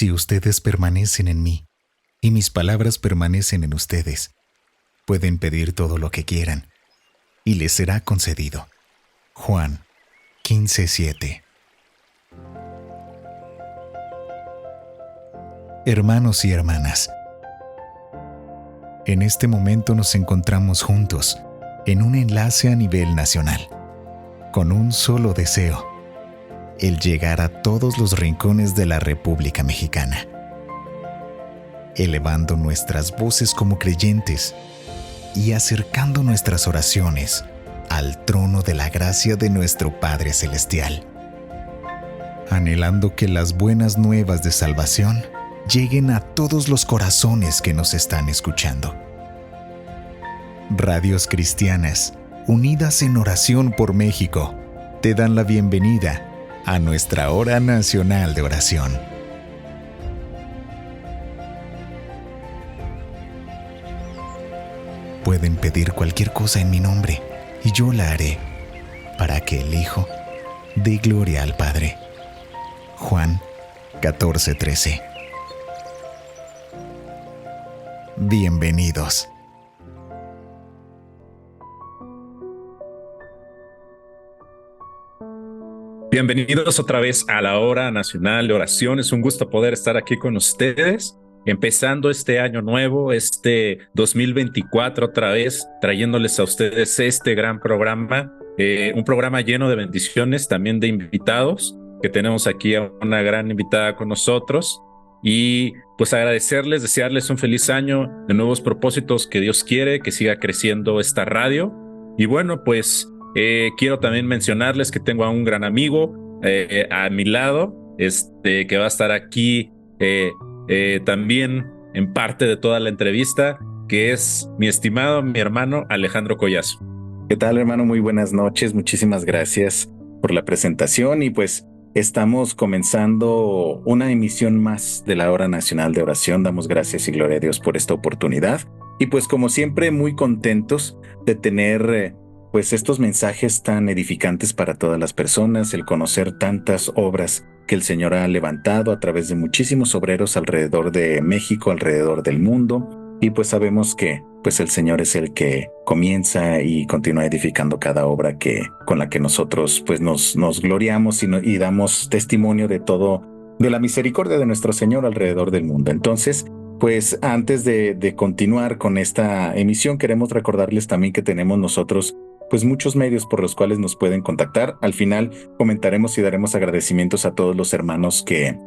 Si ustedes permanecen en mí, y mis palabras permanecen en ustedes, pueden pedir todo lo que quieran, y les será concedido. Juan 15:7. Hermanos y hermanas, en este momento nos encontramos juntos en un enlace a nivel nacional, con un solo deseo: el llegar a todos los rincones de la República Mexicana, elevando nuestras voces como creyentes y acercando nuestras oraciones al trono de la gracia de nuestro Padre Celestial, anhelando que las buenas nuevas de salvación lleguen a todos los corazones que nos están escuchando. Radios Cristianas, unidas en oración por México, te dan la bienvenida a nuestra Hora Nacional de Oración. Pueden pedir cualquier cosa en mi nombre y yo la haré, para que el Hijo dé gloria al Padre. Juan 14:13. Bienvenidos. Bienvenidos otra vez a la Hora Nacional de Oración. Es un gusto poder estar aquí con ustedes, empezando este año nuevo, este 2024 otra vez, trayéndoles a ustedes este gran programa, un programa lleno de bendiciones, también de invitados, que tenemos aquí a una gran invitada con nosotros. Y pues agradecerles, desearles un feliz año, de nuevos propósitos que Dios quiere, que siga creciendo esta radio. Y bueno, pues quiero también mencionarles que tengo a un gran amigo a mi lado, que va a estar aquí también en parte de toda la entrevista, que es mi estimado, mi hermano Alejandro Collazo. ¿Qué tal, hermano? Muy buenas noches. Muchísimas gracias por la presentación y pues estamos comenzando una emisión más de la Hora Nacional de Oración. Damos gracias y gloria a Dios por esta oportunidad. Y pues como siempre, muy contentos de tener pues estos mensajes tan edificantes para todas las personas, el conocer tantas obras que el Señor ha levantado a través de muchísimos obreros alrededor de México, alrededor del mundo. Y pues sabemos que pues el Señor es el que comienza y continúa edificando cada obra con la que nosotros pues nos gloriamos y damos testimonio de todo, de la misericordia de nuestro Señor alrededor del mundo. Entonces, pues antes de continuar con esta emisión, queremos recordarles también que tenemos nosotros pues muchos medios por los cuales nos pueden contactar. Al final comentaremos y daremos agradecimientos a todos los hermanos que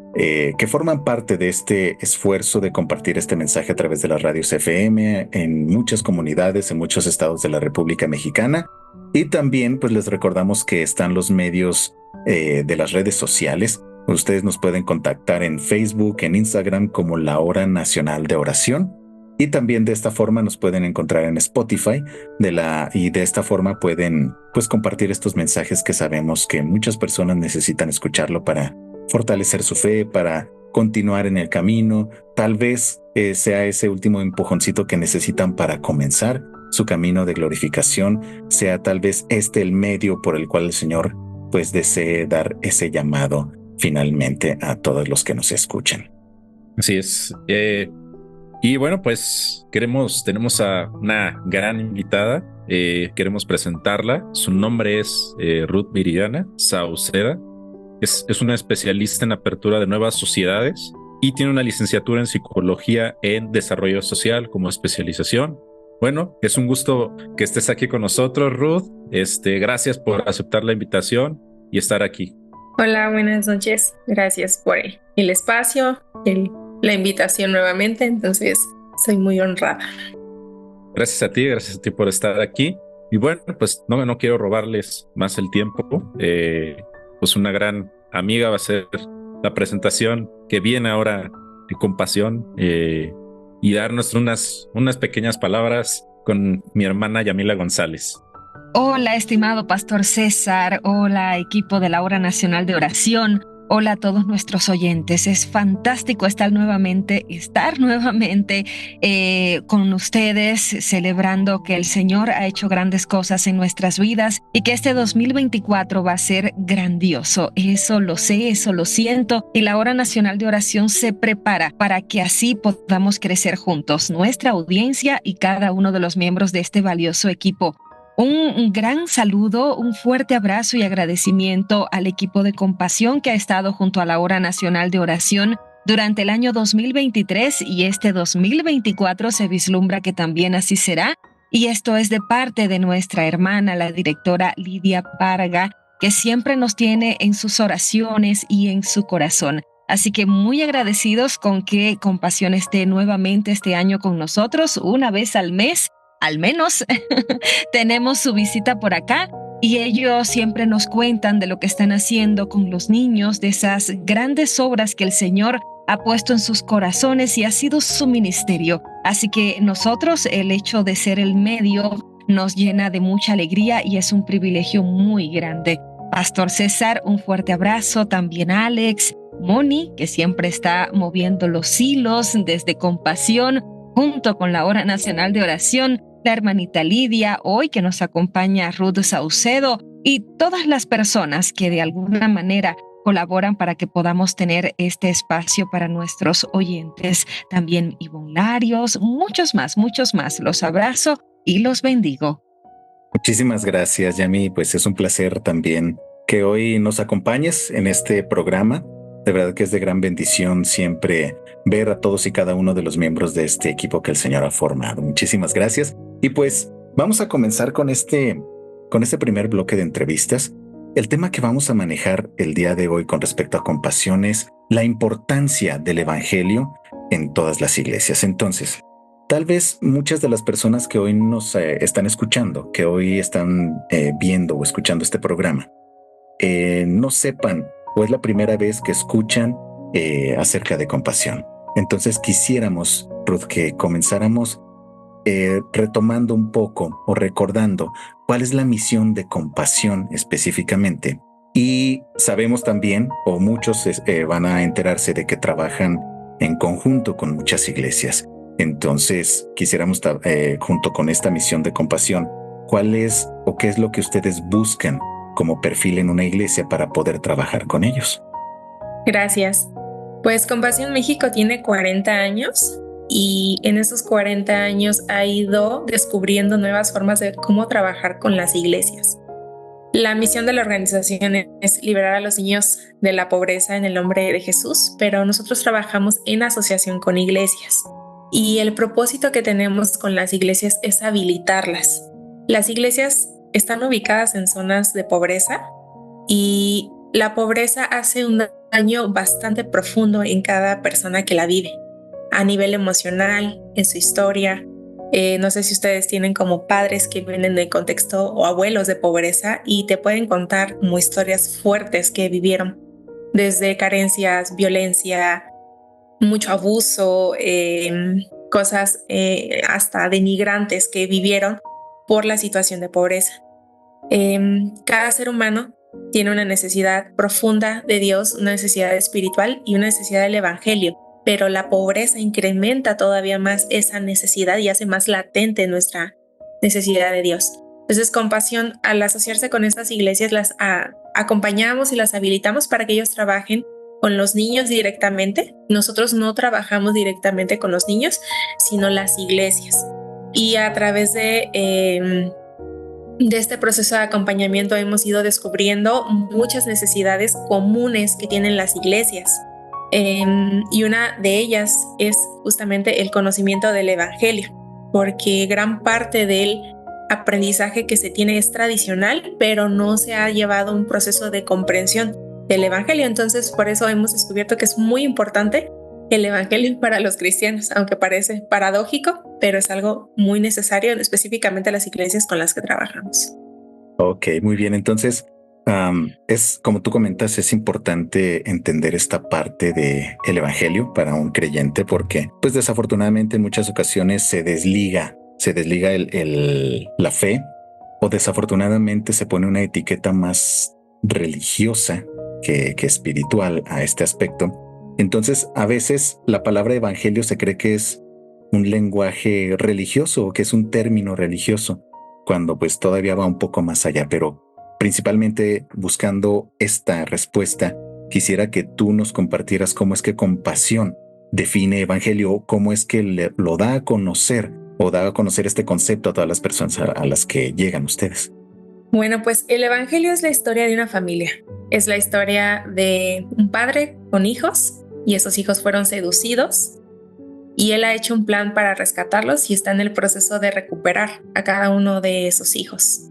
forman parte de este esfuerzo de compartir este mensaje a través de las radios FM en muchas comunidades, en muchos estados de la República Mexicana. Y también pues les recordamos que están los medios de las redes sociales. Ustedes nos pueden contactar en Facebook, en Instagram como La Hora Nacional de Oración. Y también de esta forma nos pueden encontrar en Spotify y de esta forma pueden pues compartir estos mensajes que sabemos que muchas personas necesitan escucharlo para fortalecer su fe, para continuar en el camino. Tal vez sea ese último empujoncito que necesitan para comenzar su camino de glorificación, sea tal vez el medio por el cual el Señor pues desee dar ese llamado finalmente a todos los que nos escuchan. Así es. Y bueno, pues tenemos a una gran invitada, queremos presentarla. Su nombre es Ruth Viridiana Sauceda. Es una especialista en apertura de nuevas sociedades y tiene una licenciatura en psicología en desarrollo social como especialización. Bueno, es un gusto que estés aquí con nosotros, Ruth. Gracias por aceptar la invitación y estar aquí. Hola, buenas noches. Gracias por el espacio, la invitación nuevamente, entonces soy muy honrada. Gracias a ti por estar aquí. Y bueno, pues no quiero robarles más el tiempo. Pues una gran amiga va a ser la presentación que viene ahora con pasión y darnos unas pequeñas palabras con mi hermana Yamila González. Hola, estimado Pastor César. Hola, equipo de la Hora Nacional de Oración. Hola a todos nuestros oyentes. Es fantástico estar nuevamente con ustedes, celebrando que el Señor ha hecho grandes cosas en nuestras vidas y que este 2024 va a ser grandioso. Eso lo sé, eso lo siento. Y la Hora Nacional de Oración se prepara para que así podamos crecer juntos, nuestra audiencia y cada uno de los miembros de este valioso equipo. Un gran saludo, un fuerte abrazo y agradecimiento al equipo de compasión que ha estado junto a la Hora Nacional de Oración durante el año 2023 y este 2024 se vislumbra que también así será. Y esto es de parte de nuestra hermana, la directora Lidia Parga, que siempre nos tiene en sus oraciones y en su corazón. Así que muy agradecidos con que Compasión esté nuevamente este año con nosotros una vez al mes. Al menos tenemos su visita por acá y ellos siempre nos cuentan de lo que están haciendo con los niños, de esas grandes obras que el Señor ha puesto en sus corazones y ha sido su ministerio. Así que nosotros, el hecho de ser el medio nos llena de mucha alegría y es un privilegio muy grande. Pastor César, un fuerte abrazo, también Alex, Moni, que siempre está moviendo los hilos desde Compasión, junto con la Hora Nacional de Oración, la hermanita Lidia, hoy que nos acompaña Ruth Saucedo y todas las personas que de alguna manera colaboran para que podamos tener este espacio para nuestros oyentes. También Ivonne Larios, muchos más. Los abrazo y los bendigo. Muchísimas gracias, Yami. Pues es un placer también que hoy nos acompañes en este programa. De verdad que es de gran bendición siempre ver a todos y cada uno de los miembros de este equipo que el Señor ha formado. Muchísimas gracias. Y pues vamos a comenzar con este primer bloque de entrevistas. El tema que vamos a manejar el día de hoy con respecto a compasión es la importancia del Evangelio en todas las iglesias. Entonces, tal vez muchas de las personas que hoy nos están escuchando, que hoy están viendo o escuchando este programa, no sepan o es la primera vez que escuchan acerca de compasión. Entonces quisiéramos, Ruth, que comenzáramos retomando un poco o recordando cuál es la misión de compasión específicamente. Y sabemos también, o muchos van a enterarse de que trabajan en conjunto con muchas iglesias. Entonces quisiéramos, junto con esta misión de compasión, cuál es o qué es lo que ustedes buscan como perfil en una iglesia para poder trabajar con ellos. Gracias. Pues Compasión México tiene 40 años y en esos 40 años ha ido descubriendo nuevas formas de cómo trabajar con las iglesias. La misión de la organización es liberar a los niños de la pobreza en el nombre de Jesús, pero nosotros trabajamos en asociación con iglesias y el propósito que tenemos con las iglesias es habilitarlas. Las iglesias están ubicadas en zonas de pobreza y la pobreza hace un daño bastante profundo en cada persona que la vive, a nivel emocional, en su historia. No sé si ustedes tienen como padres que vienen de contexto o abuelos de pobreza y te pueden contar como historias fuertes que vivieron, desde carencias, violencia, mucho abuso, cosas hasta denigrantes que vivieron por la situación de pobreza. Cada ser humano tiene una necesidad profunda de Dios, una necesidad espiritual y una necesidad del Evangelio, pero la pobreza incrementa todavía más esa necesidad y hace más latente nuestra necesidad de Dios. Entonces, Compasión, al asociarse con estas iglesias, las acompañamos y las habilitamos para que ellos trabajen con los niños directamente. Nosotros no trabajamos directamente con los niños, sino las iglesias. Y a través de este proceso de acompañamiento hemos ido descubriendo muchas necesidades comunes que tienen las iglesias. Y una de ellas es justamente el conocimiento del Evangelio, porque gran parte del aprendizaje que se tiene es tradicional, pero no se ha llevado un proceso de comprensión del Evangelio. Entonces, por eso hemos descubierto que es muy importante el Evangelio para los cristianos, aunque parece paradójico, pero es algo muy necesario, específicamente a las iglesias con las que trabajamos. Ok, muy bien. Entonces, es como tú comentas, es importante entender esta parte del Evangelio para un creyente, porque pues desafortunadamente en muchas ocasiones se desliga la fe, o desafortunadamente se pone una etiqueta más religiosa que espiritual a este aspecto. Entonces, a veces la palabra evangelio se cree que es un lenguaje religioso o que es un término religioso, cuando pues todavía va un poco más allá, pero principalmente buscando esta respuesta, quisiera que tú nos compartieras cómo es que Compasión define evangelio, cómo es que lo da a conocer o da a conocer este concepto a todas las personas a las que llegan ustedes. Bueno, pues el evangelio es la historia de una familia. Es la historia de un padre con hijos y esos hijos fueron seducidos y él ha hecho un plan para rescatarlos y está en el proceso de recuperar a cada uno de esos hijos.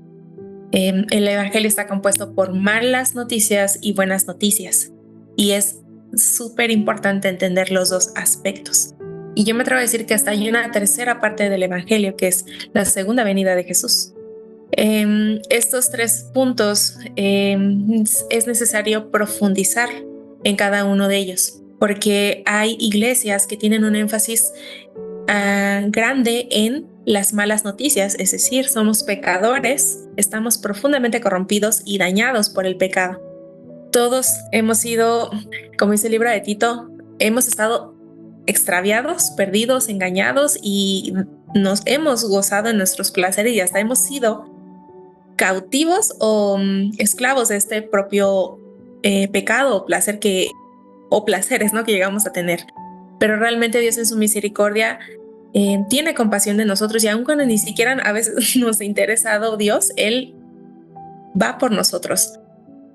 El evangelio está compuesto por malas noticias y buenas noticias y es súper importante entender los dos aspectos. Y yo me atrevo a decir que hasta hay una tercera parte del evangelio que es la segunda venida de Jesús. Estos 3 puntos es necesario profundizar en cada uno de ellos, porque hay iglesias que tienen un énfasis grande en las malas noticias, es decir, somos pecadores, estamos profundamente corrompidos y dañados por el pecado. Todos hemos sido, como dice el libro de Tito, hemos estado extraviados, perdidos, engañados y nos hemos gozado en nuestros placeres y hasta hemos sido cautivos o esclavos de este propio pecado o placer o placeres, ¿no?, que llegamos a tener. Pero realmente Dios en su misericordia tiene compasión de nosotros y aun cuando ni siquiera a veces nos ha interesado Dios, Él va por nosotros.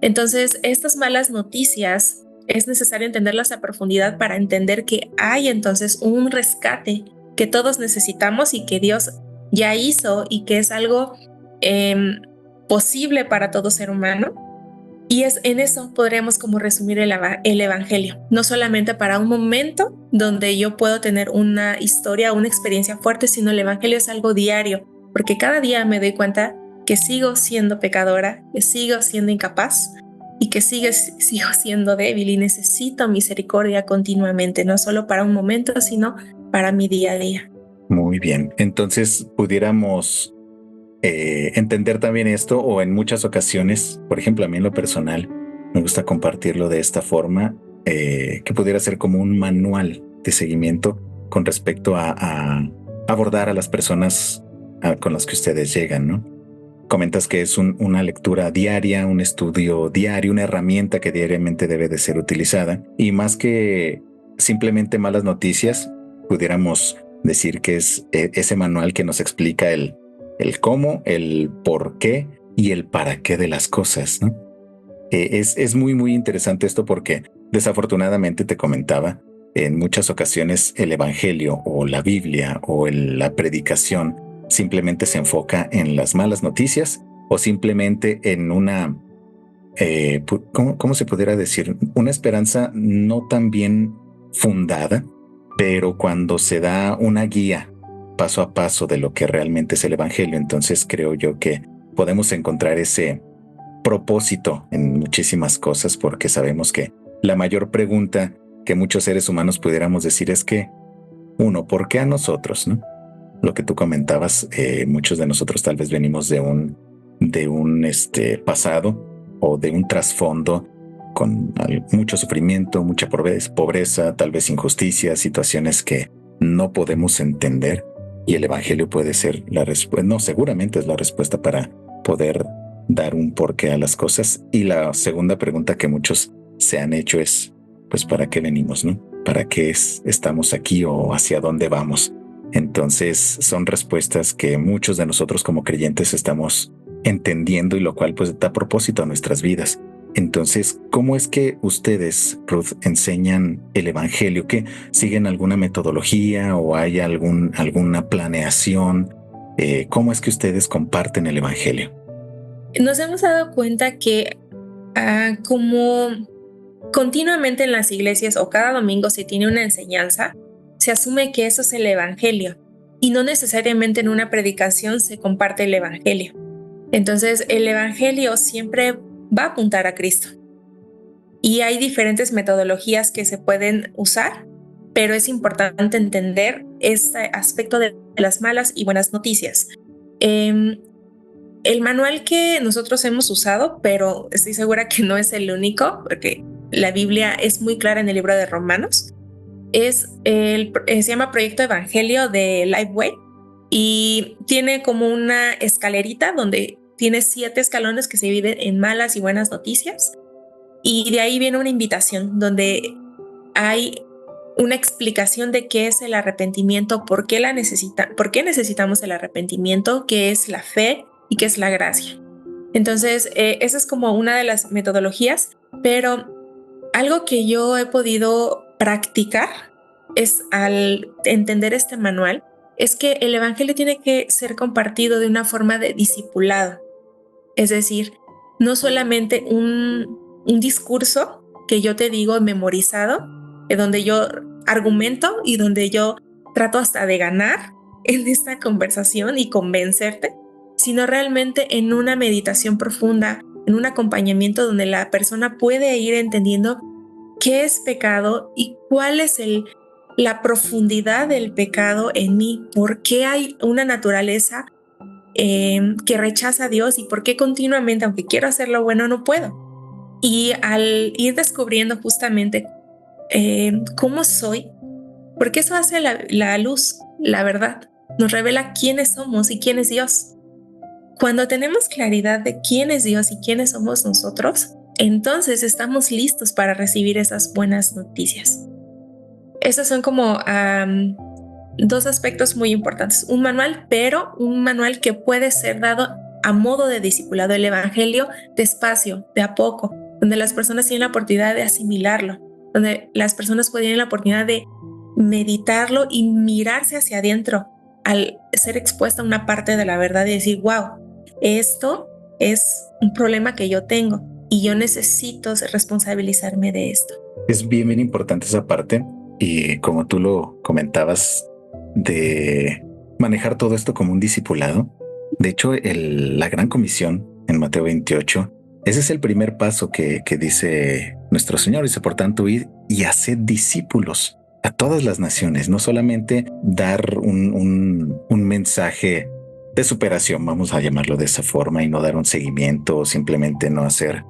Entonces, estas malas noticias es necesario entenderlas a profundidad para entender que hay entonces un rescate que todos necesitamos y que Dios ya hizo y que es algo posible para todo ser humano. Y es en eso podremos como resumir el evangelio, no solamente para un momento donde yo puedo tener una historia, una experiencia fuerte, sino el evangelio es algo diario, porque cada día me doy cuenta que sigo siendo pecadora, que sigo siendo incapaz y que sigo siendo débil y necesito misericordia continuamente, no solo para un momento, sino para mi día a día. Muy bien, entonces pudiéramos entender también esto, o en muchas ocasiones, por ejemplo, a mí en lo personal, me gusta compartirlo de esta forma, que pudiera ser como un manual de seguimiento con respecto a abordar a las personas con las que ustedes llegan, ¿no? Comentas que es una lectura diaria, un estudio diario, una herramienta que diariamente debe de ser utilizada, y más que simplemente malas noticias, pudiéramos decir que es ese manual que nos explica el cómo, el por qué y el para qué de las cosas, ¿no? Es muy, muy interesante esto porque desafortunadamente te comentaba, en muchas ocasiones el evangelio o la Biblia o la predicación simplemente se enfoca en las malas noticias o simplemente en una, ¿cómo se pudiera decir? Una esperanza no tan bien fundada, pero cuando se da una guía paso a paso de lo que realmente es el evangelio, entonces creo yo que podemos encontrar ese propósito en muchísimas cosas, porque sabemos que la mayor pregunta que muchos seres humanos pudiéramos decir es que, uno, ¿por qué a nosotros, no? Lo que tú comentabas, muchos de nosotros tal vez venimos de un pasado o de un trasfondo con mucho sufrimiento, mucha pobreza, tal vez injusticia, situaciones que no podemos entender. Y el evangelio puede ser la respuesta, no, seguramente es la respuesta para poder dar un porqué a las cosas. Y la segunda pregunta que muchos se han hecho es, pues, ¿para qué venimos, no? ¿Para qué estamos aquí o hacia dónde vamos? Entonces son respuestas que muchos de nosotros como creyentes estamos entendiendo y lo cual pues da propósito a nuestras vidas. Entonces, ¿cómo es que ustedes, Ruth, enseñan el evangelio? ¿Que siguen alguna metodología o hay alguna planeación? ¿Cómo es que ustedes comparten el evangelio? Nos hemos dado cuenta que como continuamente en las iglesias o cada domingo se tiene una enseñanza, se asume que eso es el evangelio y no necesariamente en una predicación se comparte el evangelio. Entonces, el evangelio siempre va a apuntar a Cristo. Y hay diferentes metodologías que se pueden usar, pero es importante entender este aspecto de las malas y buenas noticias. el manual que nosotros hemos usado, pero estoy segura que no es el único, porque la Biblia es muy clara en el libro de Romanos, se llama Proyecto Evangelio de Lifeway y tiene como una escalerita donde tiene 7 escalones que se dividen en malas y buenas noticias, y de ahí viene una invitación donde hay una explicación de qué es el arrepentimiento, por qué necesitamos el arrepentimiento, qué es la fe y qué es la gracia. Entonces, esa es como una de las metodologías, pero algo que yo he podido practicar es, al entender este manual, es que el evangelio tiene que ser compartido de una forma de discipulado. Es decir, no solamente un discurso que yo te digo memorizado, donde yo argumento y donde yo trato hasta de ganar en esta conversación y convencerte, sino realmente en una meditación profunda, en un acompañamiento donde la persona puede ir entendiendo qué es pecado y cuál es la profundidad del pecado en mí, por qué hay una naturaleza que rechaza a Dios y por qué continuamente, aunque quiero hacer lo bueno, no puedo. Y al ir descubriendo justamente cómo soy, porque eso hace la luz, la verdad, nos revela quiénes somos y quién es Dios. Cuando tenemos claridad de quién es Dios y quiénes somos nosotros, entonces estamos listos para recibir esas buenas noticias. Esos son como 2 aspectos muy importantes. Un manual, pero un manual que puede ser dado a modo de discipulado. El evangelio despacio, de a poco, donde las personas tienen la oportunidad de asimilarlo, donde las personas pueden tener la oportunidad de meditarlo y mirarse hacia adentro al ser expuesta a una parte de la verdad y decir, wow, esto es un problema que yo tengo y yo necesito responsabilizarme de esto. Es bien, bien importante esa parte. Y como tú lo comentabas, de manejar todo esto como un discipulado. De hecho, la gran comisión en Mateo 28, ese es el primer paso que dice nuestro Señor. Dice, por tanto, id y haced discípulos a todas las naciones, no solamente dar un mensaje de superación, vamos a llamarlo de esa forma, y no dar un seguimiento o simplemente no hacer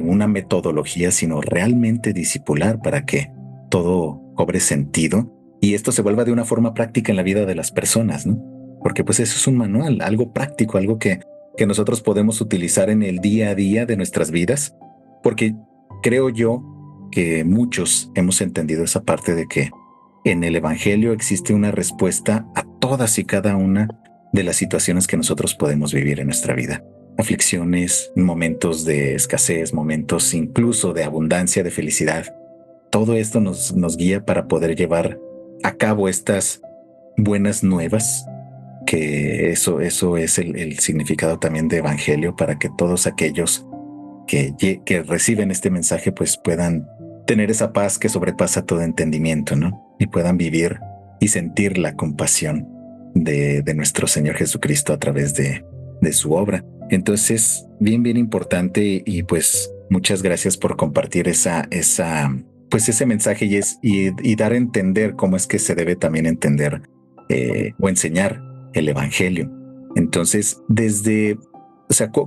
una metodología, sino realmente discipular para que todo cobre sentido y esto se vuelva de una forma práctica en la vida de las personas, ¿no? Porque pues eso es un manual, algo práctico, algo que nosotros podemos utilizar en el día a día de nuestras vidas, porque creo yo que muchos hemos entendido esa parte de que en el evangelio existe una respuesta a todas y cada una de las situaciones que nosotros podemos vivir en nuestra vida. Aflicciones, momentos de escasez, momentos incluso de abundancia, de felicidad. Todo esto nos guía para poder llevar a cabo estas buenas nuevas, que eso es el significado también de evangelio, para que todos aquellos que reciben este mensaje pues puedan tener esa paz que sobrepasa todo entendimiento, ¿no? Y puedan vivir y sentir la compasión de nuestro Señor Jesucristo a través de su obra. Entonces, bien, bien importante, y pues muchas gracias por compartir ese mensaje y dar a entender cómo es que se debe también entender o enseñar el evangelio. Entonces,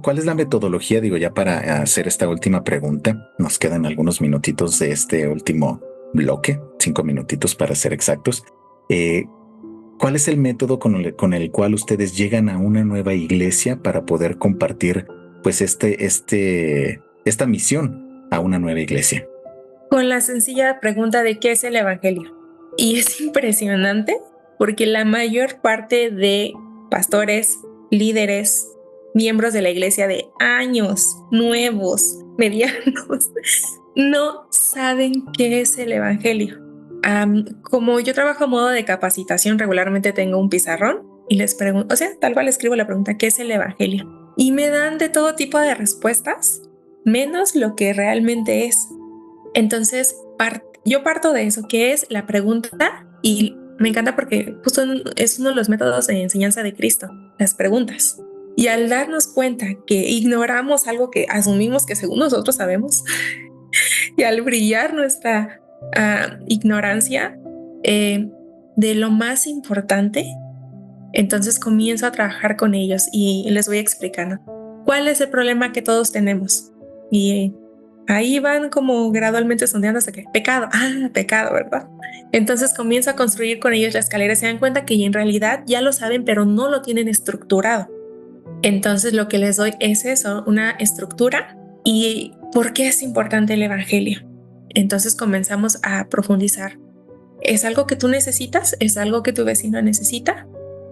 ¿cuál es la metodología? Digo, ya para hacer esta última pregunta, nos quedan algunos minutitos de este último bloque, 5 minutitos para ser exactos. ¿Cuál es el método con el cual ustedes llegan a una nueva iglesia para poder compartir pues esta misión a una nueva iglesia? Con la sencilla pregunta de qué es el evangelio. Y es impresionante porque la mayor parte de pastores, líderes, miembros de la iglesia de años, nuevos, medianos, no saben qué es el evangelio. Como yo trabajo a modo de capacitación, regularmente tengo un pizarrón y les pregunto, tal cual escribo la pregunta, ¿qué es el evangelio? Y me dan de todo tipo de respuestas, menos lo que realmente es. Entonces, yo parto de eso, que es la pregunta, y me encanta porque justo es uno de los métodos de enseñanza de Cristo, las preguntas. Y al darnos cuenta que ignoramos algo que asumimos que según nosotros sabemos, y al brillar nuestra ignorancia de lo más importante, Entonces comienzo a trabajar con ellos y les voy explicando cuál es el problema que todos tenemos. Y ahí van como gradualmente sondeando hasta que pecado, pecado, ¿verdad? Entonces comienzo a construir con ellos la escalera. Se dan cuenta que en realidad ya lo saben, pero no lo tienen estructurado. Entonces lo que les doy es eso, una estructura. ¿Y por qué es importante el evangelio? Entonces comenzamos a profundizar. ¿Es algo que tú necesitas? ¿Es algo que tu vecino necesita?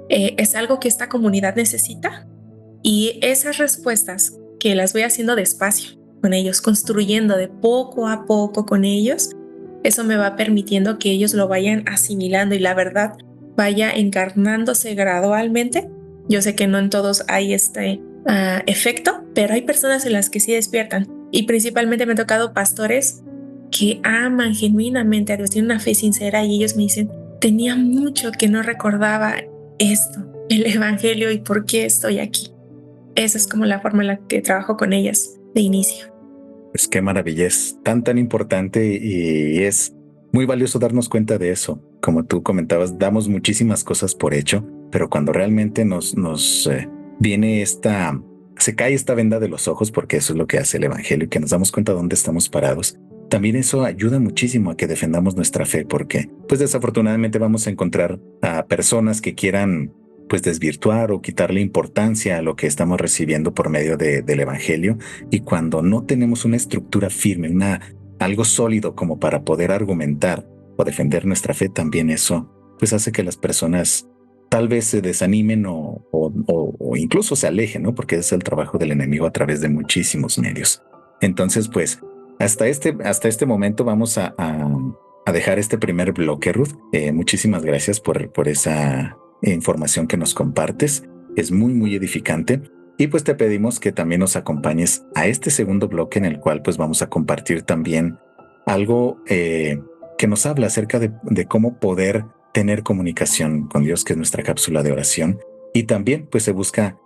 ¿Es algo que esta comunidad necesita? Y esas respuestas que las voy haciendo despacio con ellos, construyendo de poco a poco con ellos, eso me va permitiendo que ellos lo vayan asimilando y la verdad vaya encarnándose gradualmente. Yo sé que no en todos hay este efecto, pero hay personas en las que sí despiertan. Y principalmente me ha tocado pastores que aman genuinamente a Dios, tienen una fe sincera y ellos me dicen, tenía mucho que no recordaba esto, el evangelio y por qué estoy aquí. Esa es como la forma en la que trabajo con ellas de inicio. Pues qué maravilla, es tan importante y es muy valioso darnos cuenta de eso. Como tú comentabas, damos muchísimas cosas por hecho, pero cuando realmente nos viene se cae esta venda de los ojos, porque eso es lo que hace el evangelio, y que nos damos cuenta de dónde estamos parados. También eso ayuda muchísimo a que defendamos nuestra fe, porque pues desafortunadamente vamos a encontrar a personas que quieran pues desvirtuar o quitarle importancia a lo que estamos recibiendo por medio del evangelio. Y cuando no tenemos una estructura firme, algo sólido como para poder argumentar o defender nuestra fe, también eso pues hace que las personas tal vez se desanimen o incluso se alejen, ¿no? Porque es el trabajo del enemigo a través de muchísimos medios. Entonces, pues, hasta este momento vamos a dejar este primer bloque, Ruth. Muchísimas gracias por esa información que nos compartes. Es muy edificante. Y pues te pedimos que también nos acompañes a este segundo bloque en el cual pues vamos a compartir también algo que nos habla acerca de cómo poder tener comunicación con Dios, que es nuestra cápsula de oración. Y también pues se busca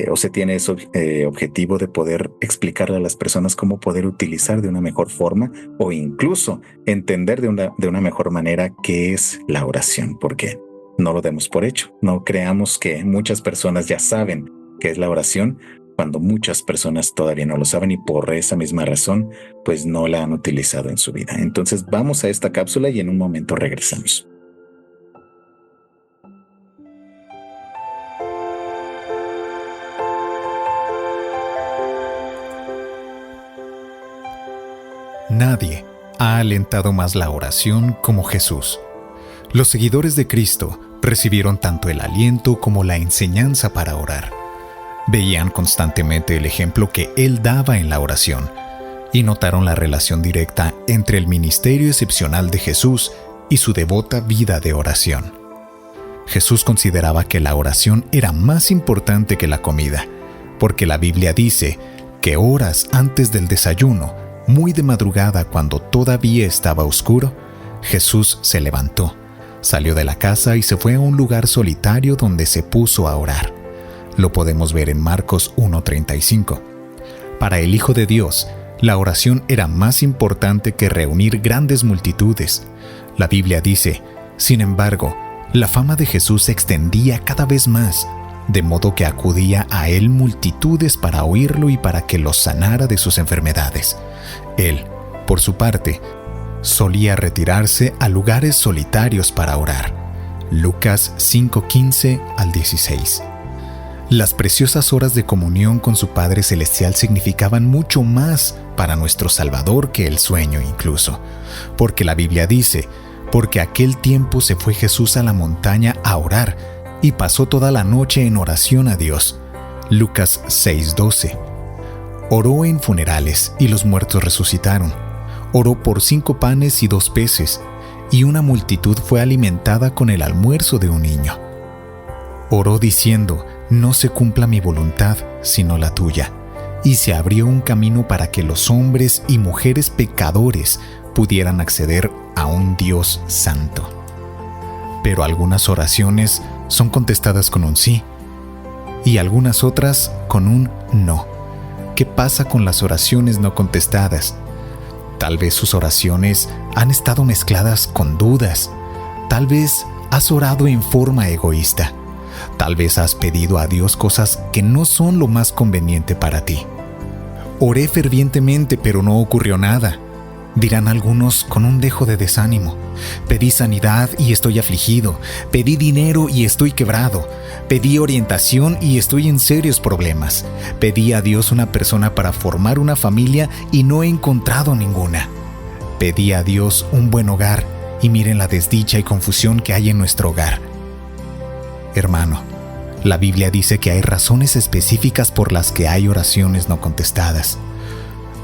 o se tiene ese objetivo de poder explicarle a las personas cómo poder utilizar de una mejor forma o incluso entender de una mejor manera qué es la oración, porque no lo demos por hecho. No creamos que muchas personas ya saben qué es la oración, cuando muchas personas todavía no lo saben y por esa misma razón pues no la han utilizado en su vida. Entonces vamos a esta cápsula y en un momento regresamos. Nadie ha alentado más la oración como Jesús. Los seguidores de Cristo recibieron tanto el aliento como la enseñanza para orar. Veían constantemente el ejemplo que Él daba en la oración y notaron la relación directa entre el ministerio excepcional de Jesús y su devota vida de oración. Jesús consideraba que la oración era más importante que la comida, porque la Biblia dice que horas antes del desayuno, muy de madrugada cuando todavía estaba oscuro, Jesús se levantó, salió de la casa y se fue a un lugar solitario donde se puso a orar. Lo podemos ver en Marcos 1:35. Para el Hijo de Dios, la oración era más importante que reunir grandes multitudes. La Biblia dice, sin embargo, la fama de Jesús se extendía cada vez más, de modo que acudía a él multitudes para oírlo y para que los sanara de sus enfermedades. Él, por su parte, solía retirarse a lugares solitarios para orar. Lucas 5:15 al 16. Las preciosas horas de comunión con su Padre Celestial significaban mucho más para nuestro Salvador que el sueño incluso, porque la Biblia dice, porque aquel tiempo se fue Jesús a la montaña a orar y pasó toda la noche en oración a Dios. Lucas 6:12. Oró en funerales y los muertos resucitaron. Oró por 5 panes y 2 peces, y una multitud fue alimentada con el almuerzo de un niño. Oró diciendo, no se cumpla mi voluntad, sino la tuya. Y se abrió un camino para que los hombres y mujeres pecadores pudieran acceder a un Dios santo. Pero algunas oraciones son contestadas con un sí, y algunas otras con un no. ¿Qué pasa con las oraciones no contestadas? Tal vez sus oraciones han estado mezcladas con dudas. Tal vez has orado en forma egoísta. Tal vez has pedido a Dios cosas que no son lo más conveniente para ti. Oré fervientemente, pero no ocurrió nada. Dirán algunos con un dejo de desánimo. Pedí sanidad y estoy afligido. Pedí dinero y estoy quebrado. Pedí orientación y estoy en serios problemas. Pedí a Dios una persona para formar una familia y no he encontrado ninguna. Pedí a Dios un buen hogar y miren la desdicha y confusión que hay en nuestro hogar. Hermano, la Biblia dice que hay razones específicas por las que hay oraciones no contestadas.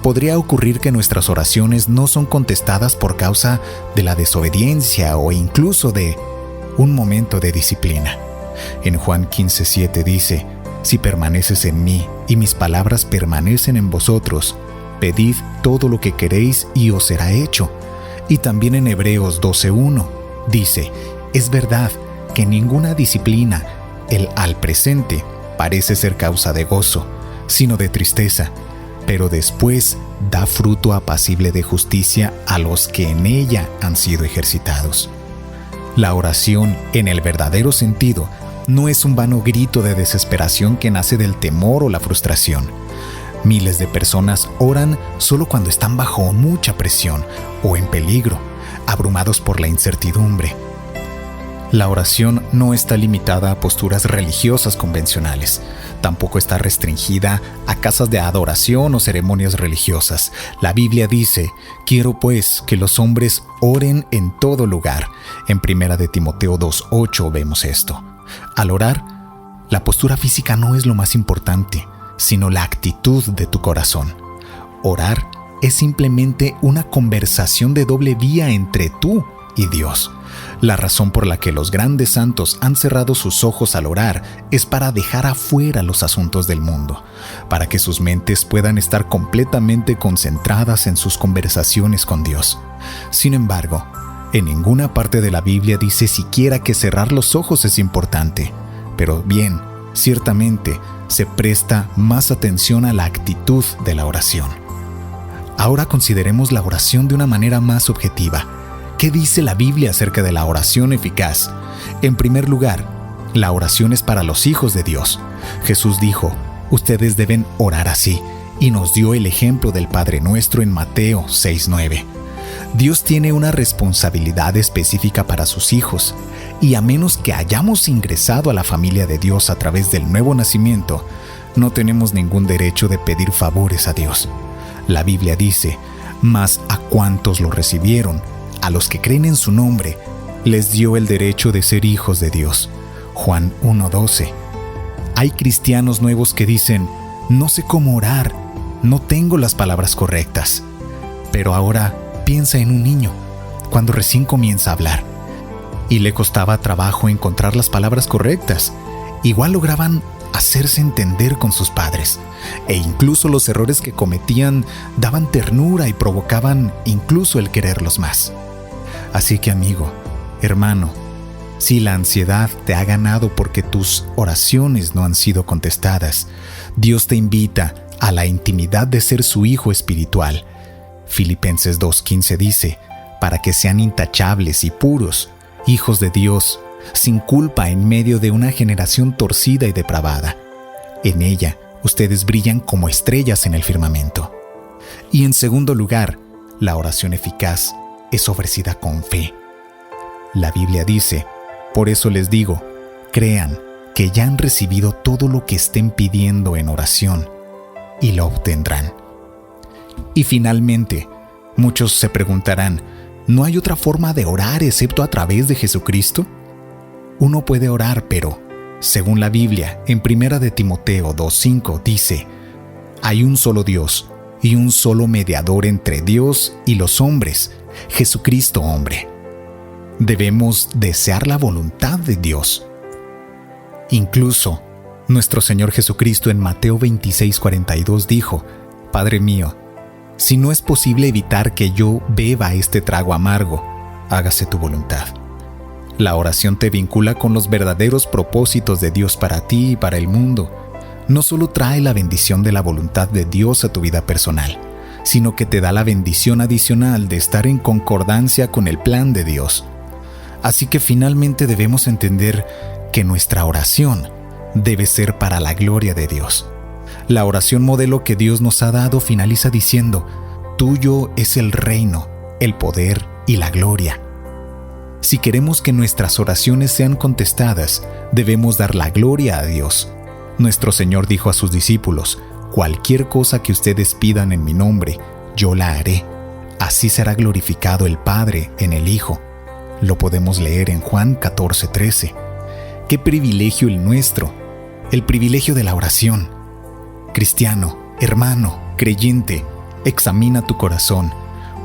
Podría ocurrir que nuestras oraciones no son contestadas por causa de la desobediencia o incluso de un momento de disciplina. En Juan 15:7 dice: si permaneces en mí y mis palabras permanecen en vosotros, pedid todo lo que queréis y os será hecho. Y también en Hebreos 12:1 dice: es verdad que ninguna disciplina, el al presente, parece ser causa de gozo, sino de tristeza, pero después da fruto apacible de justicia a los que en ella han sido ejercitados. La oración, en el verdadero sentido, no es un vano grito de desesperación que nace del temor o la frustración. Miles de personas oran solo cuando están bajo mucha presión o en peligro, abrumados por la incertidumbre. La oración no está limitada a posturas religiosas convencionales. Tampoco está restringida a casas de adoración o ceremonias religiosas. La Biblia dice: quiero pues que los hombres oren en todo lugar. En 1 de Timoteo 2:8 vemos esto. Al orar, la postura física no es lo más importante, sino la actitud de tu corazón. Orar es simplemente una conversación de doble vía entre tú y Dios. La razón por la que los grandes santos han cerrado sus ojos al orar es para dejar afuera los asuntos del mundo, para que sus mentes puedan estar completamente concentradas en sus conversaciones con Dios. Sin embargo, en ninguna parte de la Biblia dice siquiera que cerrar los ojos es importante, pero bien, ciertamente se presta más atención a la actitud de la oración. Ahora consideremos la oración de una manera más objetiva. ¿Qué dice la Biblia acerca de la oración eficaz? En primer lugar, la oración es para los hijos de Dios. Jesús dijo: ustedes deben orar así, y nos dio el ejemplo del Padre Nuestro en Mateo 6:9. Dios tiene una responsabilidad específica para sus hijos, y a menos que hayamos ingresado a la familia de Dios a través del nuevo nacimiento, no tenemos ningún derecho de pedir favores a Dios. La Biblia dice: mas a cuantos lo recibieron, a los que creen en su nombre, les dio el derecho de ser hijos de Dios. Juan 1:12. Hay cristianos nuevos que dicen: no sé cómo orar, no tengo las palabras correctas. Pero ahora piensa en un niño, cuando recién comienza a hablar, y le costaba trabajo encontrar las palabras correctas. Igual lograban hacerse entender con sus padres, e incluso los errores que cometían daban ternura y provocaban incluso el quererlos más. Así que, amigo, hermano, si la ansiedad te ha ganado porque tus oraciones no han sido contestadas, Dios te invita a la intimidad de ser su hijo espiritual. Filipenses 2:15 dice: para que sean intachables y puros, hijos de Dios, sin culpa en medio de una generación torcida y depravada. En ella, ustedes brillan como estrellas en el firmamento. Y en segundo lugar, la oración eficaz es ofrecida con fe. La Biblia dice: por eso les digo, crean que ya han recibido todo lo que estén pidiendo en oración y lo obtendrán. Y finalmente, muchos se preguntarán: ¿no hay otra forma de orar excepto a través de Jesucristo? Uno puede orar, pero, según la Biblia, en 1 de Timoteo 2:5 dice: hay un solo Dios y un solo mediador entre Dios y los hombres, Jesucristo hombre. Debemos desear la voluntad de Dios. Incluso, nuestro Señor Jesucristo en Mateo 26:42 dijo: Padre mío, si no es posible evitar que yo beba este trago amargo, hágase tu voluntad. La oración te vincula con los verdaderos propósitos de Dios para ti y para el mundo. No solo trae la bendición de la voluntad de Dios a tu vida personal, sino que te da la bendición adicional de estar en concordancia con el plan de Dios. Así que finalmente debemos entender que nuestra oración debe ser para la gloria de Dios. La oración modelo que Dios nos ha dado finaliza diciendo: tuyo es el reino, el poder y la gloria. Si queremos que nuestras oraciones sean contestadas, debemos dar la gloria a Dios. Nuestro Señor dijo a sus discípulos: cualquier cosa que ustedes pidan en mi nombre, yo la haré. Así será glorificado el Padre en el Hijo. Lo podemos leer en Juan 14:13. ¡Qué privilegio el nuestro! El privilegio de la oración. Cristiano, hermano, creyente, examina tu corazón.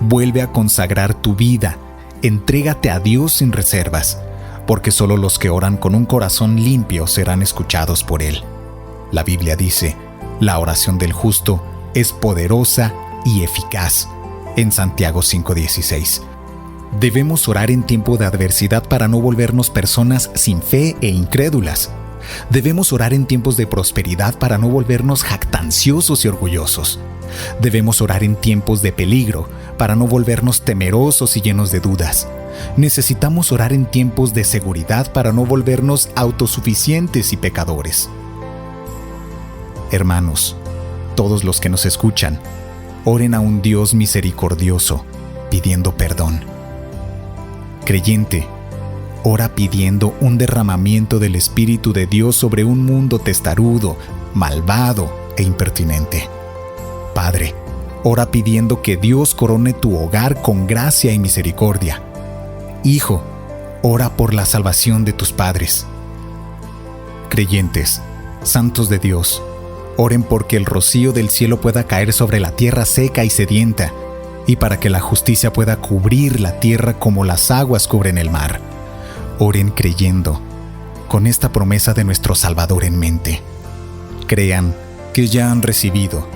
Vuelve a consagrar tu vida. Entrégate a Dios sin reservas, porque solo los que oran con un corazón limpio serán escuchados por Él. La Biblia dice: la oración del justo es poderosa y eficaz, en Santiago 5:16. Debemos orar en tiempo de adversidad para no volvernos personas sin fe e incrédulas. Debemos orar en tiempos de prosperidad para no volvernos jactanciosos y orgullosos. Debemos orar en tiempos de peligro para no volvernos temerosos y llenos de dudas. Necesitamos orar en tiempos de seguridad para no volvernos autosuficientes y pecadores. Hermanos, todos los que nos escuchan, oren a un Dios misericordioso, pidiendo perdón. Creyente, ora pidiendo un derramamiento del Espíritu de Dios sobre un mundo testarudo, malvado e impertinente. Padre, ora pidiendo que Dios corone tu hogar con gracia y misericordia. Hijo, ora por la salvación de tus padres. Creyentes, santos de Dios, oren porque el rocío del cielo pueda caer sobre la tierra seca y sedienta, y para que la justicia pueda cubrir la tierra como las aguas cubren el mar. Oren creyendo, con esta promesa de nuestro Salvador en mente. Crean que ya han recibido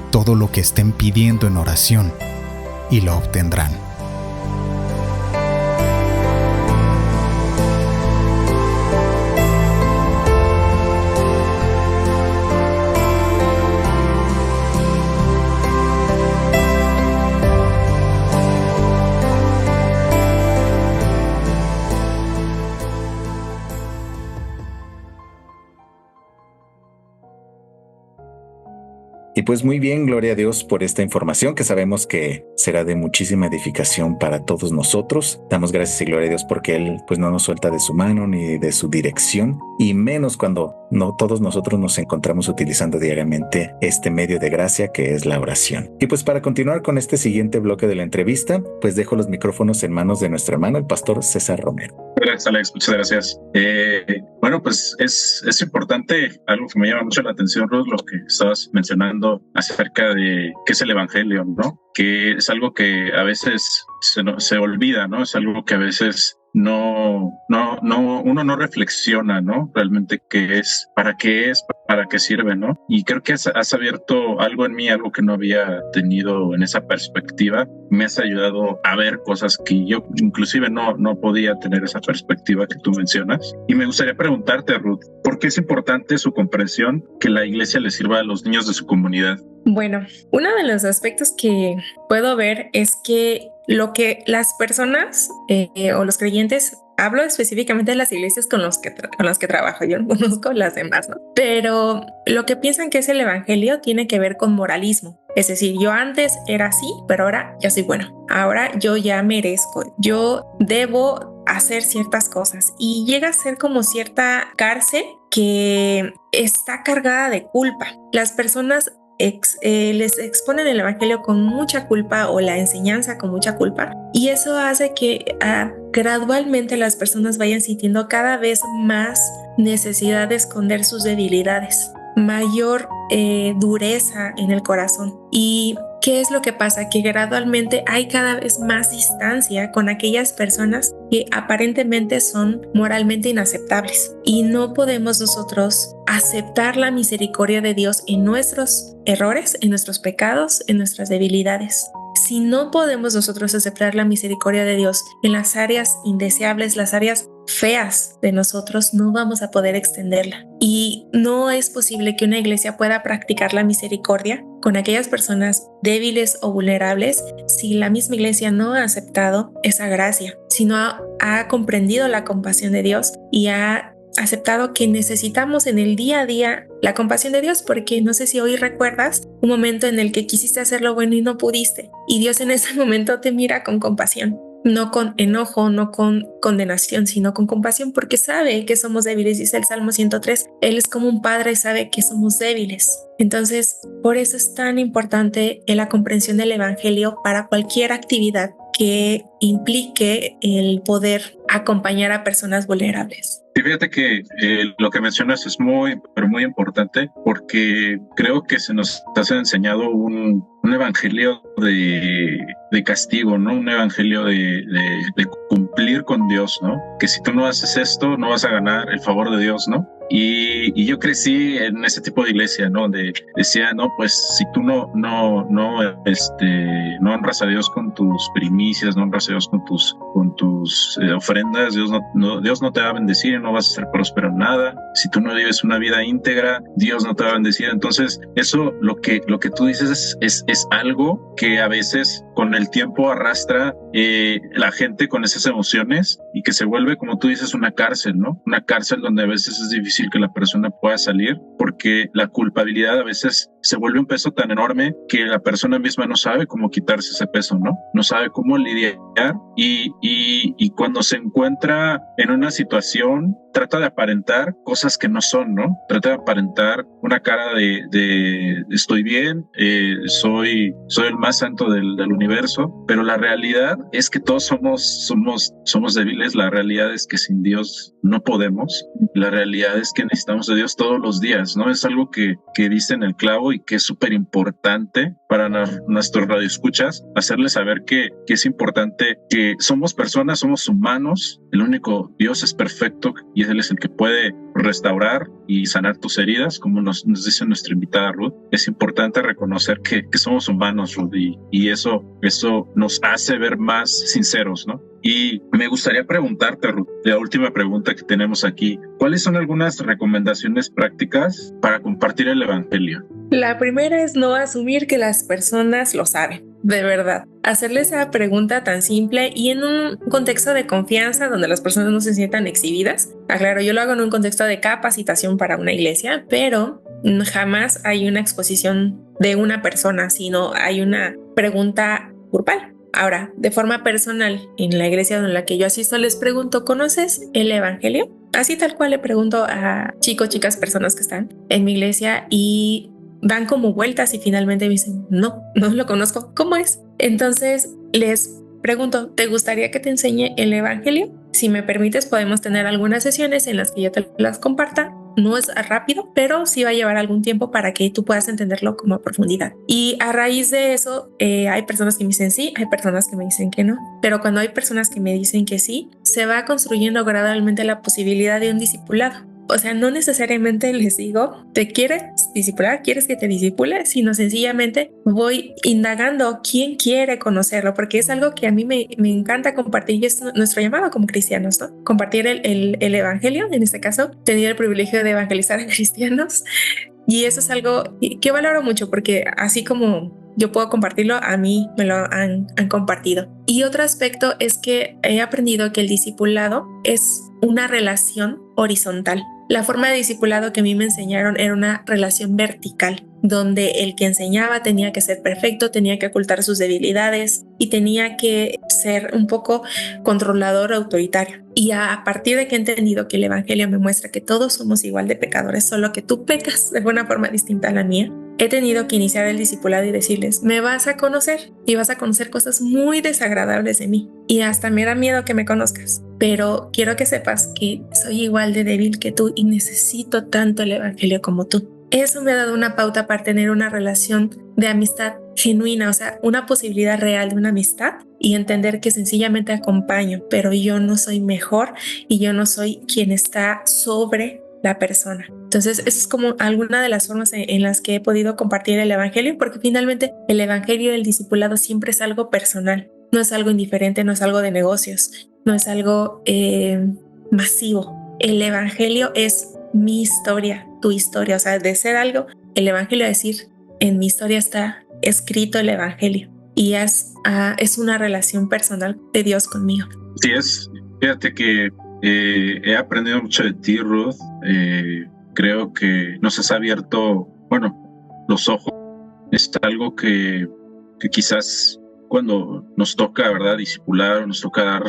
todo lo que estén pidiendo en oración y lo obtendrán. Y pues muy bien, gloria a Dios por esta información que sabemos que será de muchísima edificación para todos nosotros. Damos gracias y gloria a Dios porque Él pues no nos suelta de su mano ni de su dirección, y menos cuando no todos nosotros nos encontramos utilizando diariamente este medio de gracia que es la oración. Y pues para continuar con este siguiente bloque de la entrevista, pues dejo los micrófonos en manos de nuestro hermano, el pastor César Romero. Gracias, Alex. Muchas gracias. Bueno, pues es importante, algo que me llama mucho la atención, Ruth, lo que estabas mencionando acerca de qué es el evangelio, ¿no? Que es algo que a veces se olvida, ¿no? Es algo que a veces uno no reflexiona, ¿no? Realmente qué es, para qué sirve, ¿no? Y creo que has abierto algo en mí, algo que no había tenido en esa perspectiva. Me has ayudado a ver cosas que yo inclusive no podía tener esa perspectiva que tú mencionas. Y me gustaría preguntarte, Ruth, ¿por qué es importante su comprensión que la iglesia le sirva a los niños de su comunidad? Bueno, uno de los aspectos que puedo ver es que lo que las personas o los creyentes, hablo específicamente de las iglesias con las que trabajo, yo no conozco las demás, ¿no? Pero lo que piensan que es el evangelio tiene que ver con moralismo. Es decir, yo antes era así, pero ahora ya soy bueno. Ahora yo ya merezco, yo debo hacer ciertas cosas, y llega a ser como cierta cárcel que está cargada de culpa. Las personas les exponen el evangelio con mucha culpa, o la enseñanza con mucha culpa, y eso hace que gradualmente las personas vayan sintiendo cada vez más necesidad de esconder sus debilidades, mayor dureza en el corazón. ¿Y qué es lo que pasa? Que gradualmente hay cada vez más distancia con aquellas personas que aparentemente son moralmente inaceptables, y no podemos nosotros aceptar la misericordia de Dios en nuestros errores, en nuestros pecados, en nuestras debilidades. Si no podemos nosotros aceptar la misericordia de Dios en las áreas indeseables, las áreas feas de nosotros, no vamos a poder extenderla. Y no es posible que una iglesia pueda practicar la misericordia con aquellas personas débiles o vulnerables si la misma iglesia no ha aceptado esa gracia, si no ha comprendido la compasión de Dios y ha aceptado que necesitamos en el día a día la compasión de Dios, porque no sé si hoy recuerdas un momento en el que quisiste hacer lo bueno y no pudiste, y Dios en ese momento te mira con compasión. No con enojo, no con condenación, sino con compasión, porque sabe que somos débiles. Dice el Salmo 103, Él es como un padre, sabe que somos débiles. Entonces, por eso es tan importante la comprensión del Evangelio para cualquier actividad que implique el poder acompañar a personas vulnerables. Y fíjate que lo que mencionas es pero muy importante, porque creo que se nos ha enseñado un evangelio de castigo, ¿no? Un evangelio de cumplir con Dios, ¿no? Que si tú no haces esto, no vas a ganar el favor de Dios, ¿no? Y yo crecí en ese tipo de iglesia, ¿no? Donde decía, no, pues si tú no honras a Dios con tus primicias, no honras a Dios con tus ofrendas, Dios no te va a bendecir, no vas a ser próspero en nada. Si tú no vives una vida íntegra, Dios no te va a bendecir. Entonces, eso, lo que tú dices es algo que a veces con el tiempo arrastra la gente con esas emociones y que se vuelve, como tú dices, una cárcel, ¿no? Una cárcel donde a veces es difícil que la persona pueda salir, porque la culpabilidad a veces se vuelve un peso tan enorme que la persona misma no sabe cómo quitarse ese peso, ¿no? No sabe cómo lidiar y cuando se encuentra en una situación trata de aparentar cosas que no son, ¿no? Trata de aparentar una cara de estoy bien, soy el más santo del universo, pero la realidad es que todos somos débiles. La realidad es que sin Dios no podemos. La realidad es que necesitamos de Dios todos los días, ¿no? Es algo que dice en el clavo y que es súper importante para nuestros radioescuchas, hacerles saber que es importante, que somos personas, somos humanos, el único Dios es perfecto y Él es el que puede restaurar y sanar tus heridas, como nos dice nuestra invitada Ruth. Es importante reconocer que somos humanos, Ruth, y eso nos hace ver más sinceros, ¿no? Y me gustaría preguntarte, Ruth, la última pregunta que tenemos aquí, ¿cuáles son algunas recomendaciones prácticas para compartir el Evangelio? La primera es no asumir que las personas lo saben, de verdad. Hacerle esa pregunta tan simple y en un contexto de confianza donde las personas no se sientan exhibidas. Aclaro, yo lo hago en un contexto de capacitación para una iglesia, pero jamás hay una exposición de una persona, sino hay una pregunta grupal. Ahora, de forma personal, en la iglesia en la que yo asisto, les pregunto, ¿conoces el Evangelio? Así tal cual le pregunto a chicas, personas que están en mi iglesia y dan como vueltas y finalmente me dicen, no lo conozco, ¿cómo es? Entonces les pregunto, ¿te gustaría que te enseñe el Evangelio? Si me permites, podemos tener algunas sesiones en las que yo te las comparta. No es rápido, pero sí va a llevar algún tiempo para que tú puedas entenderlo como a profundidad. Y a raíz de eso, hay personas que me dicen sí, hay personas que me dicen que no. Pero cuando hay personas que me dicen que sí, se va construyendo gradualmente la posibilidad de un discipulado. O sea, no necesariamente les digo, ¿te quieres discipular? ¿Quieres que te discipule? Sino sencillamente voy indagando quién quiere conocerlo, porque es algo que a mí me encanta compartir y es nuestro llamado como cristianos, ¿no? Compartir el Evangelio, en este caso, tener el privilegio de evangelizar a cristianos. Y eso es algo que valoro mucho porque así como yo puedo compartirlo, a mí me lo han compartido. Y otro aspecto es que he aprendido que el discipulado es una relación horizontal. La forma de discipulado que a mí me enseñaron era una relación vertical, donde el que enseñaba tenía que ser perfecto, tenía que ocultar sus debilidades y tenía que ser un poco controlador, autoritario. Y a partir de que he entendido que el Evangelio me muestra que todos somos igual de pecadores, solo que tú pecas de una forma distinta a la mía, he tenido que iniciar el discipulado y decirles, me vas a conocer y vas a conocer cosas muy desagradables de mí y hasta me da miedo que me conozcas, pero quiero que sepas que soy igual de débil que tú y necesito tanto el Evangelio como tú. Eso me ha dado una pauta para tener una relación de amistad genuina, o sea, una posibilidad real de una amistad y entender que sencillamente acompaño, pero yo no soy mejor y yo no soy quien está sobre la persona. Entonces, eso es como alguna de las formas en las que he podido compartir el Evangelio, porque finalmente el Evangelio del discipulado siempre es algo personal, no es algo indiferente, no es algo de negocios, no es algo masivo. El Evangelio es mi historia, tu historia, o sea, de ser algo, el Evangelio es decir, en mi historia está escrito el Evangelio y es una relación personal de Dios conmigo. Sí, fíjate que he aprendido mucho de ti, Ruth. Creo que nos has abierto, bueno, los ojos. Es algo que quizás cuando nos toca, ¿verdad?, discipular, nos toca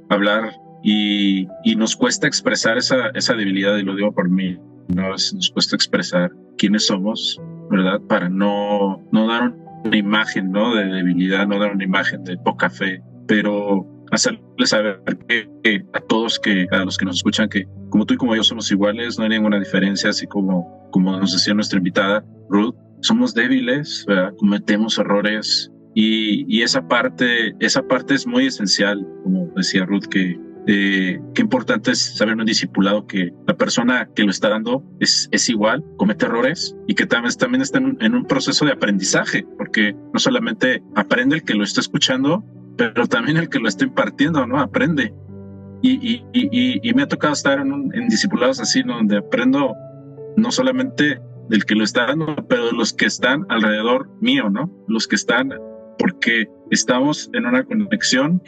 hablar y nos cuesta expresar esa debilidad, y lo digo por mí, ¿no? Nos cuesta expresar quiénes somos, ¿verdad?, para no dar una imagen, ¿no?, de debilidad, no dar una imagen de poca fe, pero hacerles saber que a los que nos escuchan, que como tú y como yo somos iguales, no hay ninguna diferencia, así como nos decía nuestra invitada, Ruth, somos débiles, ¿verdad?, cometemos errores, y esa parte es muy esencial, como decía Ruth, que qué importante es saber en un discipulado que la persona que lo está dando es igual, comete errores, y que también está en un proceso de aprendizaje, porque no solamente aprende el que lo está escuchando, pero también el que lo está impartiendo, ¿no?, aprende. Y me ha tocado estar en discipulados así, ¿no?, donde aprendo no solamente del que lo está dando, pero de los que están alrededor mío, ¿no? Los que están, porque estamos en una conexión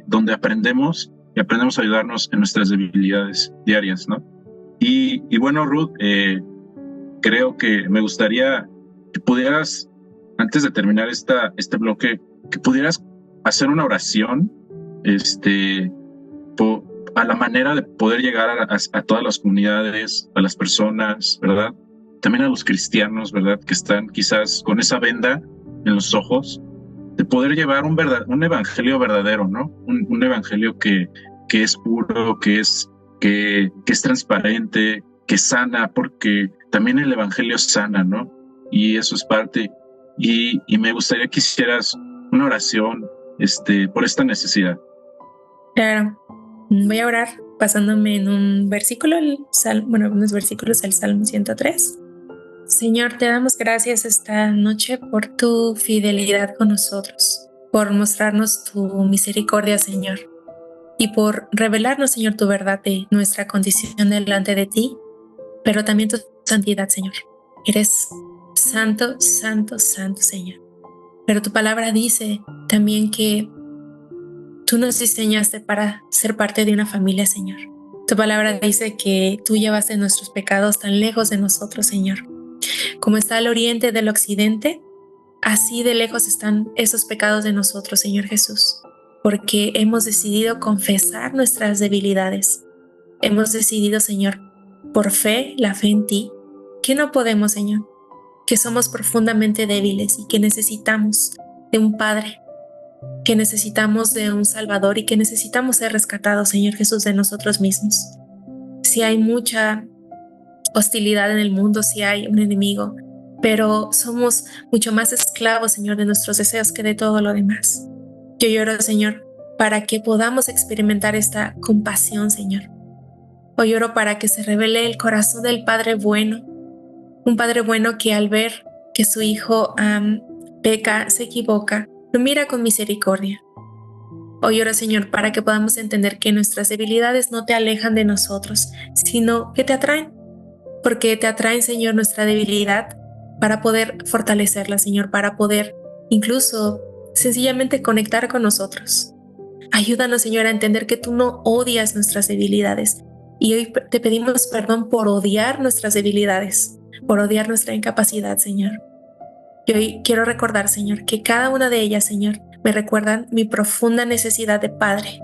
donde aprendemos a ayudarnos en nuestras debilidades diarias, ¿no? Y bueno, Ruth, creo que me gustaría que pudieras, antes de terminar este bloque, que pudieras hacer una oración, a la manera de poder llegar a todas las comunidades, a las personas, ¿verdad? También a los cristianos, ¿verdad?, que están quizás con esa venda en los ojos, de poder llevar un evangelio verdadero, ¿no? Un evangelio que es puro, que es transparente, que sana, porque también el evangelio sana, ¿no? Y eso es parte. Y me gustaría que hicieras una oración por esta necesidad. Claro. Voy a orar basándome en un versículo, unos versículos del Salmo 103. Señor, te damos gracias esta noche por tu fidelidad con nosotros, por mostrarnos tu misericordia, Señor, y por revelarnos, Señor, tu verdad de nuestra condición delante de ti, pero también tu santidad, Señor. Eres santo, santo, santo, Señor. Pero tu palabra dice también que tú nos diseñaste para ser parte de una familia, Señor. Tu palabra dice que tú llevaste nuestros pecados tan lejos de nosotros, Señor. Como está al oriente del occidente, así de lejos están esos pecados de nosotros, Señor Jesús, porque hemos decidido confesar nuestras debilidades. Hemos decidido, Señor, por fe, la fe en ti, que no podemos, Señor, que somos profundamente débiles y que necesitamos de un Padre, que necesitamos de un Salvador y que necesitamos ser rescatados, Señor Jesús, de nosotros mismos. Si hay mucha hostilidad en el mundo, si hay un enemigo, pero somos mucho más esclavos, Señor, de nuestros deseos que de todo lo demás. Yo lloro, Señor, para que podamos experimentar esta compasión, Señor. Hoy lloro para que se revele el corazón del Padre bueno, un Padre bueno que al ver que su hijo peca, se equivoca, lo mira con misericordia. Hoy oro, Señor, para que podamos entender que nuestras debilidades no te alejan de nosotros, sino que te atraen, porque te atraen, Señor, nuestra debilidad para poder fortalecerla, Señor, para poder incluso sencillamente conectar con nosotros. Ayúdanos, Señor, a entender que tú no odias nuestras debilidades. Y hoy te pedimos perdón por odiar nuestras debilidades, por odiar nuestra incapacidad, Señor. Y hoy quiero recordar, Señor, que cada una de ellas, Señor, me recuerdan mi profunda necesidad de Padre.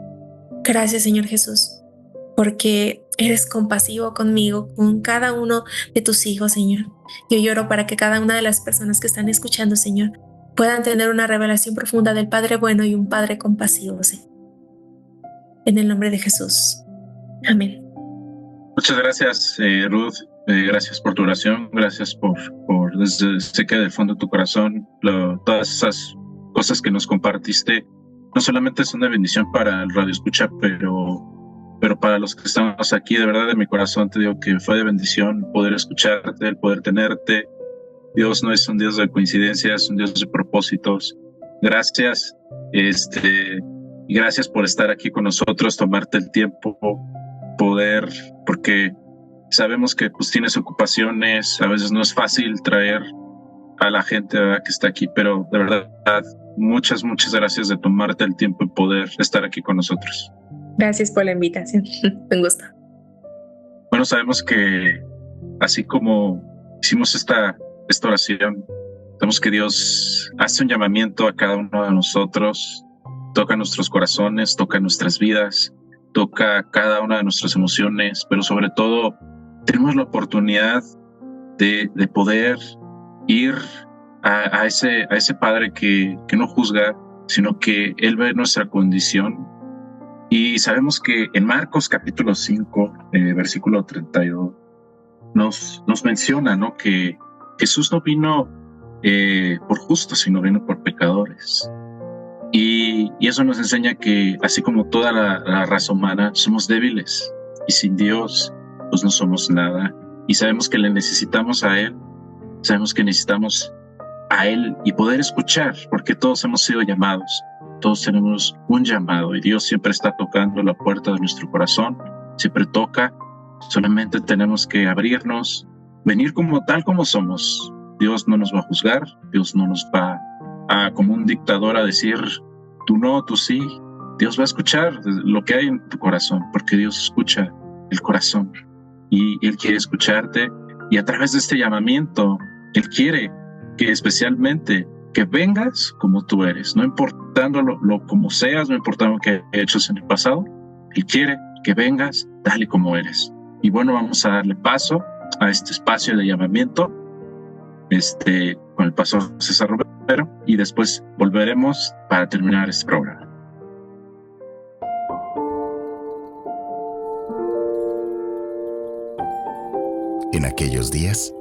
Gracias, Señor Jesús, porque eres compasivo conmigo, con cada uno de tus hijos, Señor. Yo lloro para que cada una de las personas que están escuchando, Señor, puedan tener una revelación profunda del Padre bueno y un Padre compasivo, Señor. En el nombre de Jesús. Amén. Muchas gracias, Ruth. Gracias por tu oración. Gracias por sé que del fondo de tu corazón, todas esas cosas que nos compartiste, no solamente son de bendición para el Radio Escucha, pero para los que estamos aquí, de verdad, de mi corazón te digo que fue de bendición poder escucharte, el poder tenerte. Dios no es un Dios de coincidencias, es un Dios de propósitos. Gracias, y gracias por estar aquí con nosotros, tomarte el tiempo, porque sabemos que pues tienes ocupaciones, a veces no es fácil traer a la gente, ¿verdad?, que está aquí, pero de verdad, muchas gracias de tomarte el tiempo y poder estar aquí con nosotros. Gracias por la invitación. Un gusto. Bueno, sabemos que así como hicimos esta oración, sabemos que Dios hace un llamamiento a cada uno de nosotros, toca nuestros corazones, toca nuestras vidas, toca cada una de nuestras emociones, pero sobre todo tenemos la oportunidad de poder ir a ese Padre que no juzga, sino que Él ve nuestra condición. Y sabemos que en Marcos capítulo 5, versículo 32, nos menciona, ¿no?, que Jesús no vino por justos, sino vino por pecadores. Y eso nos enseña que, así como toda la raza humana, somos débiles y sin Dios pues no somos nada. Y sabemos que le necesitamos a Él, sabemos que necesitamos a Él y poder escuchar, porque todos hemos sido llamados, todos tenemos un llamado y Dios siempre está tocando la puerta de nuestro corazón, siempre toca, solamente tenemos que abrirnos, venir tal como somos. Dios no nos va a juzgar, Dios no nos va a como un dictador a decir tú no, tú sí. Dios va a escuchar lo que hay en tu corazón, porque Dios escucha el corazón y Él quiere escucharte, y a través de este llamamiento Él quiere que especialmente que vengas como tú eres, no importando lo como seas, no importando lo que hayas hecho en el pasado. Él quiere que vengas tal y como eres. Y bueno, vamos a darle paso a este espacio de llamamiento con el pastor César Romero, y después volveremos para terminar este programa. En aquellos días,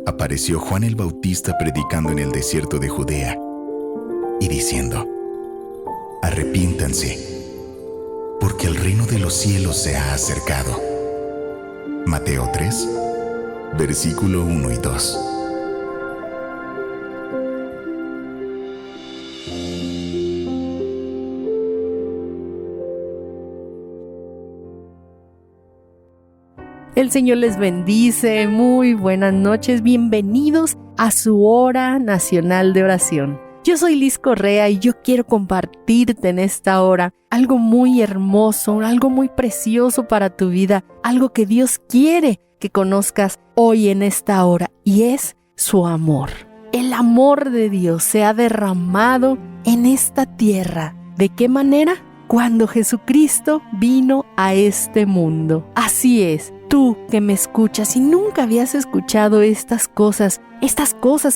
apareció Juan el Bautista predicando en el desierto de Judea y diciendo: arrepiéntanse, porque el reino de los cielos se ha acercado. Mateo 3, versículo 1 y 2. El Señor les bendice, muy buenas noches, bienvenidos a su hora nacional de oración. Yo soy Liz Correa y yo quiero compartirte en esta hora algo muy hermoso, algo muy precioso para tu vida, algo que Dios quiere que conozcas hoy en esta hora, y es su amor. El amor de Dios se ha derramado en esta tierra. ¿De qué manera? Cuando Jesucristo vino a este mundo. Así es. Tú que me escuchas y nunca habías escuchado estas cosas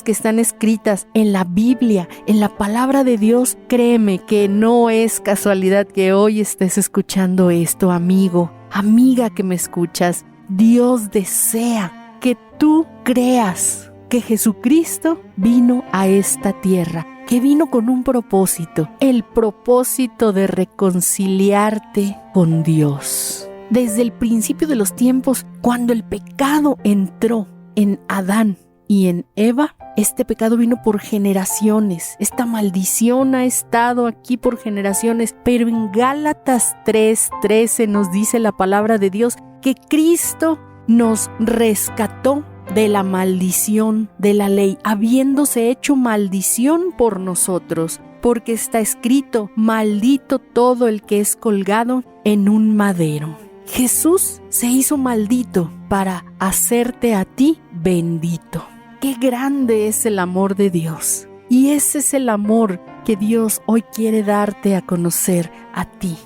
que están escritas en la Biblia, en la palabra de Dios, créeme que no es casualidad que hoy estés escuchando esto, amigo, amiga que me escuchas. Dios desea que tú creas que Jesucristo vino a esta tierra, que vino con un propósito, el propósito de reconciliarte con Dios. Desde el principio de los tiempos, cuando el pecado entró en Adán y en Eva, este pecado vino por generaciones. Esta maldición ha estado aquí por generaciones. Pero en Gálatas 3:13 nos dice la palabra de Dios que Cristo nos rescató de la maldición de la ley, habiéndose hecho maldición por nosotros. Porque está escrito: maldito todo el que es colgado en un madero. Jesús se hizo maldito para hacerte a ti bendito. Qué grande es el amor de Dios. Y ese es el amor que Dios hoy quiere darte a conocer a ti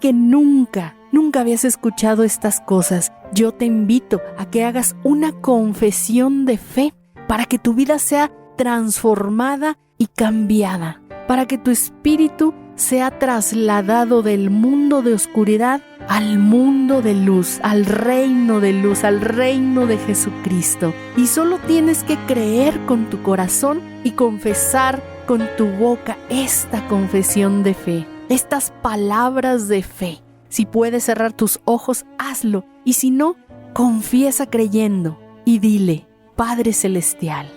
que nunca habías escuchado estas cosas. Yo te invito a que hagas una confesión de fe para que tu vida sea transformada y cambiada, para que tu espíritu sea trasladado del mundo de oscuridad al mundo de luz, al reino de Jesucristo. Y solo tienes que creer con tu corazón y confesar con tu boca esta confesión de fe, estas palabras de fe. Si puedes cerrar tus ojos, hazlo. Y si no, confiesa creyendo y dile: Padre Celestial,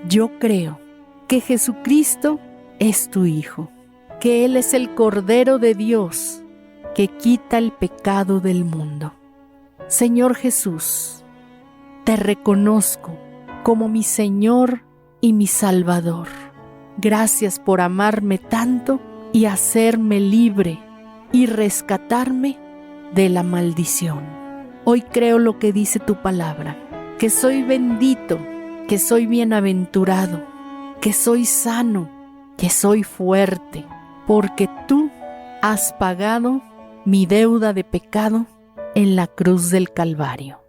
yo creo que Jesucristo es tu Hijo, que Él es el Cordero de Dios que quita el pecado del mundo. Señor Jesús, te reconozco como mi Señor y mi Salvador. Gracias por amarme tanto y hacerme libre y rescatarme de la maldición. Hoy creo lo que dice tu palabra, que soy bendito, que soy bienaventurado, que soy sano, que soy fuerte, porque tú has pagado mi deuda de pecado en la cruz del Calvario.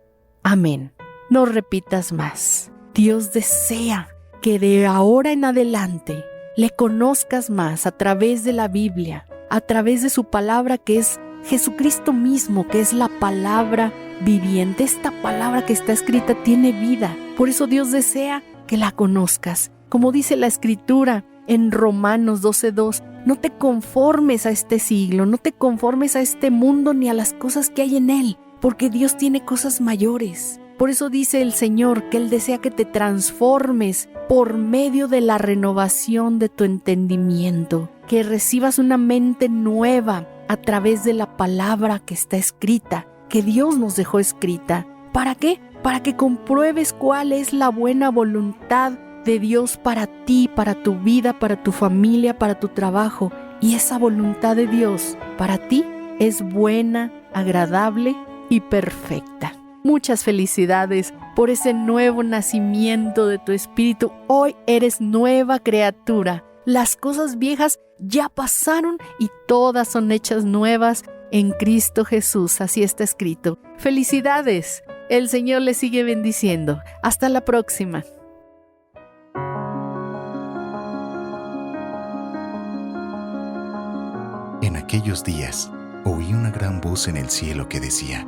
Amén. No repitas más. Dios desea que de ahora en adelante le conozcas más a través de la Biblia, a través de su palabra que es Jesucristo mismo, que es la palabra viviente. Esta palabra que está escrita tiene vida. Por eso Dios desea que la conozcas. Como dice la Escritura en Romanos 12:2, no te conformes a este siglo, no te conformes a este mundo ni a las cosas que hay en él, porque Dios tiene cosas mayores. Por eso dice el Señor que Él desea que te transformes por medio de la renovación de tu entendimiento, que recibas una mente nueva a través de la palabra que está escrita, que Dios nos dejó escrita. ¿Para qué? Para que compruebes cuál es la buena voluntad de Dios para ti, para tu vida, para tu familia, para tu trabajo. Y esa voluntad de Dios para ti es buena, agradable y perfecta. Muchas felicidades por ese nuevo nacimiento de tu espíritu. Hoy eres nueva criatura. Las cosas viejas ya pasaron y todas son hechas nuevas en Cristo Jesús. Así está escrito. Felicidades. El Señor les sigue bendiciendo. Hasta la próxima. En aquellos días oí una gran voz en el cielo que decía: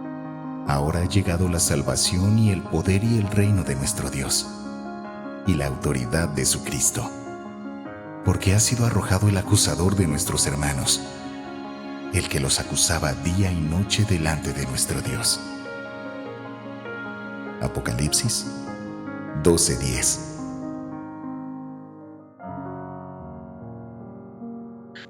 ahora ha llegado la salvación y el poder y el reino de nuestro Dios y la autoridad de su Cristo, porque ha sido arrojado el acusador de nuestros hermanos, el que los acusaba día y noche delante de nuestro Dios. Apocalipsis 12:10.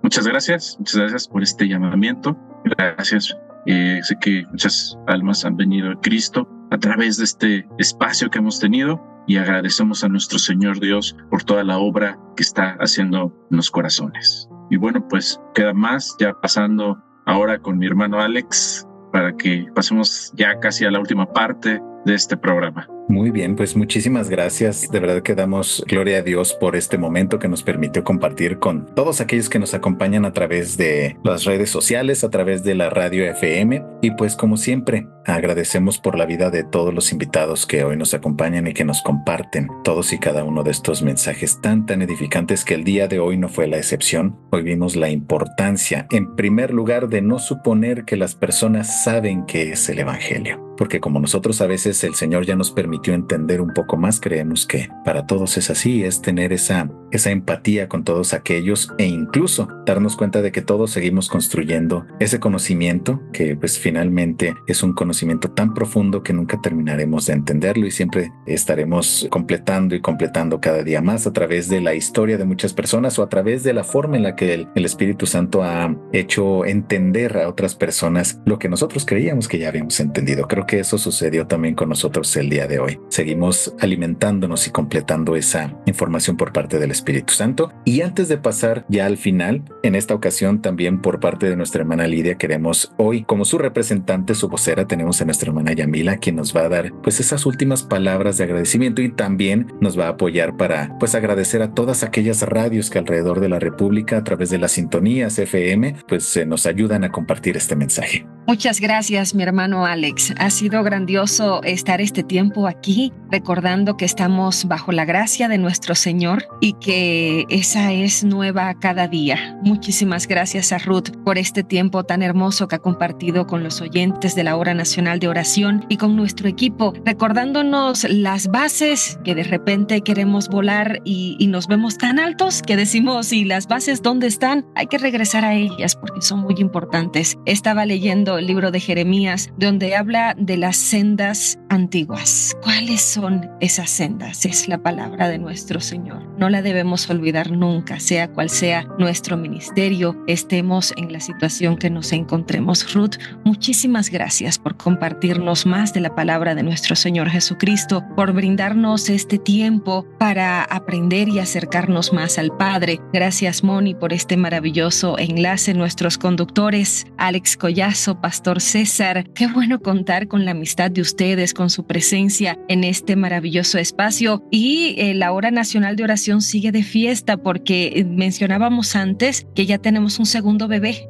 Muchas gracias por este llamamiento. Gracias. Sé que muchas almas han venido a Cristo a través de este espacio que hemos tenido y agradecemos a nuestro Señor Dios por toda la obra que está haciendo en los corazones. Y bueno, pues queda más, ya pasando ahora con mi hermano Alex para que pasemos ya casi a la última parte de este programa. Muy bien, pues muchísimas gracias. De verdad que damos gloria a Dios por este momento que nos permitió compartir con todos aquellos que nos acompañan a través de las redes sociales, a través de la radio FM. Y pues como siempre, agradecemos por la vida de todos los invitados que hoy nos acompañan y que nos comparten todos y cada uno de estos mensajes tan edificantes, que el día de hoy no fue la excepción. Hoy vimos la importancia, en primer lugar, de no suponer que las personas saben qué es el Evangelio. Porque como nosotros a veces el Señor ya nos permitió entender un poco más, creemos que para todos es así, es tener esa empatía con todos aquellos e incluso darnos cuenta de que todos seguimos construyendo ese conocimiento que pues finalmente es un conocimiento tan profundo que nunca terminaremos de entenderlo y siempre estaremos completando y completando cada día más a través de la historia de muchas personas o a través de la forma en la que el Espíritu Santo ha hecho entender a otras personas lo que nosotros creíamos que ya habíamos entendido. Creo que eso sucedió también con nosotros el día de hoy. Seguimos alimentándonos y completando esa información por parte del Espíritu Santo. Y antes de pasar ya al final, en esta ocasión también por parte de nuestra hermana Lidia, queremos hoy, como su representante, su vocera, tenemos a nuestra hermana Yamila, quien nos va a dar pues esas últimas palabras de agradecimiento y también nos va a apoyar para pues agradecer a todas aquellas radios que alrededor de la República, a través de las sintonías FM, pues nos ayudan a compartir este mensaje. Muchas gracias, mi hermano Alex. Ha sido grandioso estar este tiempo aquí, recordando que estamos bajo la gracia de nuestro Señor y que esa es nueva cada día. Muchísimas gracias a Ruth por este tiempo tan hermoso que ha compartido con los oyentes de la Hora Nacional de Oración y con nuestro equipo, recordándonos las bases que de repente queremos volar y nos vemos tan altos que decimos, ¿y las bases dónde están? Hay que regresar a ellas porque son muy importantes. Estaba leyendo el libro de Jeremías, donde habla de las sendas antiguas. ¿Cuáles son esas sendas? Es la palabra de nuestro Señor. No la debemos olvidar nunca, sea cual sea nuestro ministerio, estemos en la situación que nos encontremos. Ruth, muchísimas gracias por compartirnos más de la palabra de nuestro Señor Jesucristo, por brindarnos este tiempo para aprender y acercarnos más al Padre. Gracias, Moni, por este maravilloso enlace. Nuestros conductores, Alex Collazo, Pastor César. Qué bueno contar con la amistad de ustedes, con su presencia en este maravilloso espacio. Y la Hora Nacional de Oración sigue de fiesta porque mencionábamos antes que ya tenemos un segundo bebé.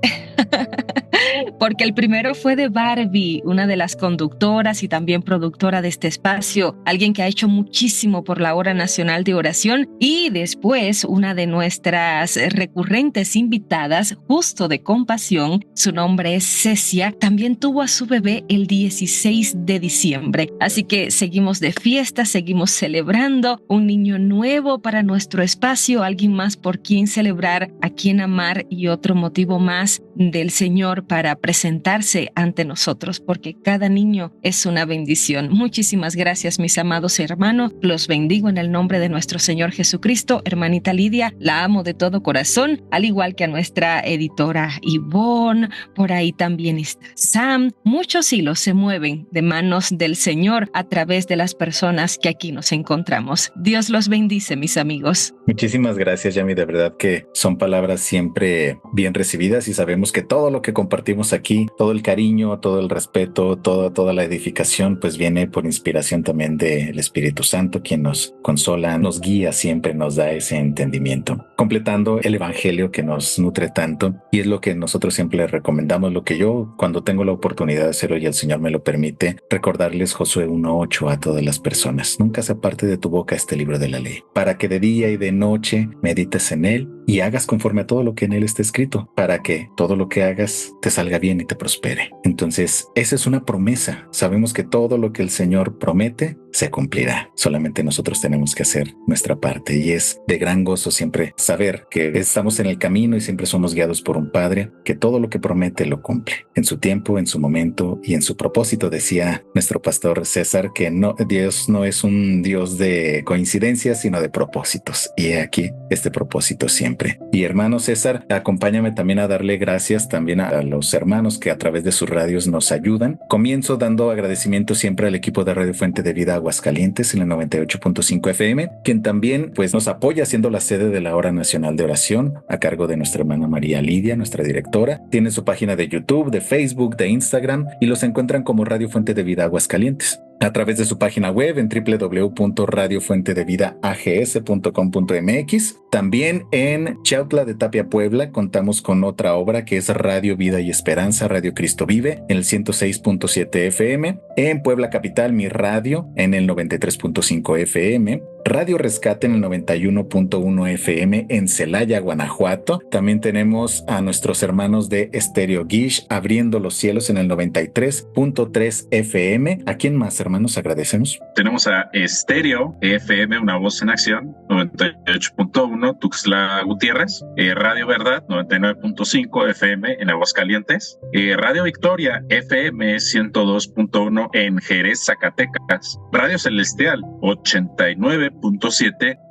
Porque el primero fue de Barbie, una de las conductoras y también productora de este espacio, alguien que ha hecho muchísimo por la Hora Nacional de Oración, y después una de nuestras recurrentes invitadas, justo de Compasión, su nombre es Cecia, también tuvo a su bebé el 16 de diciembre. Así que seguimos de fiesta, seguimos celebrando un niño nuevo para nuestro espacio, alguien más por quien celebrar, a quien amar y otro motivo más del Señor para presentarse ante nosotros, porque cada niño es una bendición. Muchísimas gracias, mis amados hermanos. Los bendigo en el nombre de nuestro Señor Jesucristo. Hermanita Lidia, la amo de todo corazón, al igual que a nuestra editora Ivonne. Por ahí también está Sam. Muchos hilos se mueven de manos del Señor a través de las personas que aquí nos encontramos. Dios los bendice, mis amigos. Muchísimas gracias, Yami. De verdad que son palabras siempre bien recibidas y sabemos que todo lo que compartimos aquí, todo el cariño, todo el respeto, toda la edificación, pues viene por inspiración también del Espíritu Santo, quien nos consola, nos guía siempre, nos da ese entendimiento, completando el evangelio que nos nutre tanto, y es lo que nosotros siempre les recomendamos, lo que yo, cuando tengo la oportunidad de hacerlo y el Señor me lo permite, recordarles Josué 1:8 a todas las personas: nunca se aparte de tu boca este libro de la ley, para que de día y de noche medites en él y hagas conforme a todo lo que en él está escrito, para que todo lo que hagas te salga bien y te prospere. Entonces, esa es una promesa. Sabemos que todo lo que el Señor promete se cumplirá. Solamente nosotros tenemos que hacer nuestra parte, y es de gran gozo siempre saber que estamos en el camino y siempre somos guiados por un Padre que todo lo que promete lo cumple en su tiempo, en su momento y en su propósito. Decía nuestro pastor César que Dios no es un Dios de coincidencias, sino de propósitos, y he aquí este propósito siempre. Y hermano César, acompáñame también a darle gracias también a los hermanos que a través de sus radios nos ayudan. Comienzo dando agradecimiento siempre al equipo de Radio Fuente de Vida Aguascalientes en el 98.5 FM, quien también pues nos apoya siendo la sede de la Hora Nacional de Oración, a cargo de nuestra hermana María Lidia, nuestra directora. Tiene su página de YouTube, de Facebook, de Instagram, y los encuentran como Radio Fuente de Vida Aguascalientes. A través de su página web en www.radiofuentedevidaags.com.mx. También en Chautla de Tapia, Puebla, contamos con otra obra que es Radio Vida y Esperanza, Radio Cristo Vive, en el 106.7 FM. En Puebla Capital, Mi Radio, en el 93.5 FM. Radio Rescate en el 91.1 FM en Celaya, Guanajuato. También tenemos a nuestros hermanos de Estéreo Gish, Abriendo los Cielos en el 93.3 FM. ¿A quién más, hermanos, agradecemos? Tenemos a Estéreo FM, Una Voz en Acción, 98.1, Tuxtla Gutiérrez. Radio Verdad, 99.5 FM en Aguascalientes. Radio Victoria FM, 102.1 en Jerez, Zacatecas. Radio Celestial, 89.7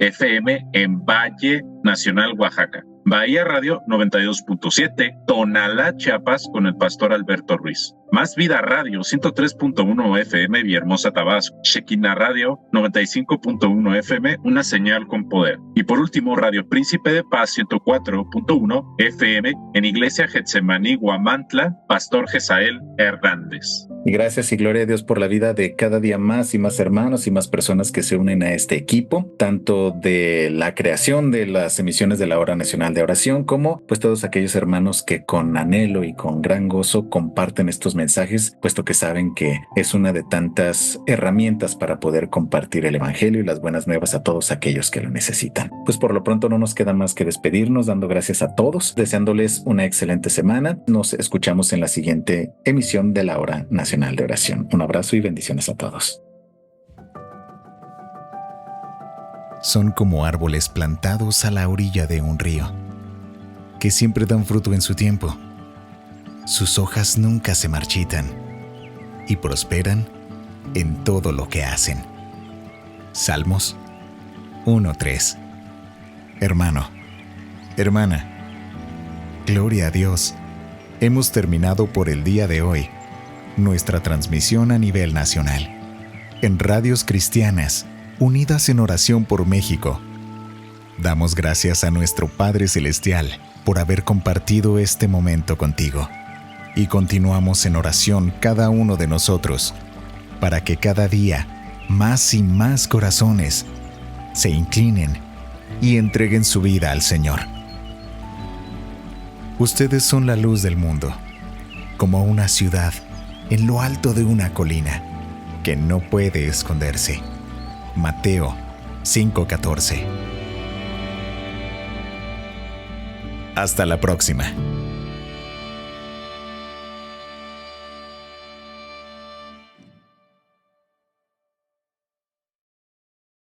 FM en Valle Nacional, Oaxaca. Bahía Radio 92.7, Tonalá, Chiapas, con el pastor Alberto Ruiz. Más Vida Radio 103.1 FM, Villahermosa, Tabasco. Shekinah Radio 95.1 FM, Una Señal con Poder. Y por último, Radio Príncipe de Paz 104.1 FM en Iglesia Getsemaní, Huamantla, pastor Gesael Hernández. Y gracias y gloria a Dios por la vida de cada día más y más hermanos y más personas que se unen a este equipo, tanto de la creación de las emisiones de la Hora Nacional de Oración, como pues todos aquellos hermanos que con anhelo y con gran gozo comparten estos mensajes, puesto que saben que es una de tantas herramientas para poder compartir el evangelio y las buenas nuevas a todos aquellos que lo necesitan. Pues por lo pronto no nos queda más que despedirnos, dando gracias a todos, deseándoles una excelente semana. Nos escuchamos en la siguiente emisión de la Hora Nacional de Oración. Un abrazo y bendiciones a todos. Son como árboles plantados a la orilla de un río, que siempre dan fruto en su tiempo. Sus hojas nunca se marchitan y prosperan en todo lo que hacen. Salmos 1:3. Hermano, hermana, gloria a Dios. Hemos terminado por el día de hoy nuestra transmisión a nivel nacional, en radios cristianas, unidas en oración por México. Damos gracias a nuestro Padre Celestial por haber compartido este momento contigo. y continuamos en oración cada uno de nosotros, para que cada día más y más corazones se inclinen y entreguen su vida al Señor. Ustedes son la luz del mundo, como una ciudad en lo alto de una colina que no puede esconderse. Mateo 5:14. Hasta la próxima.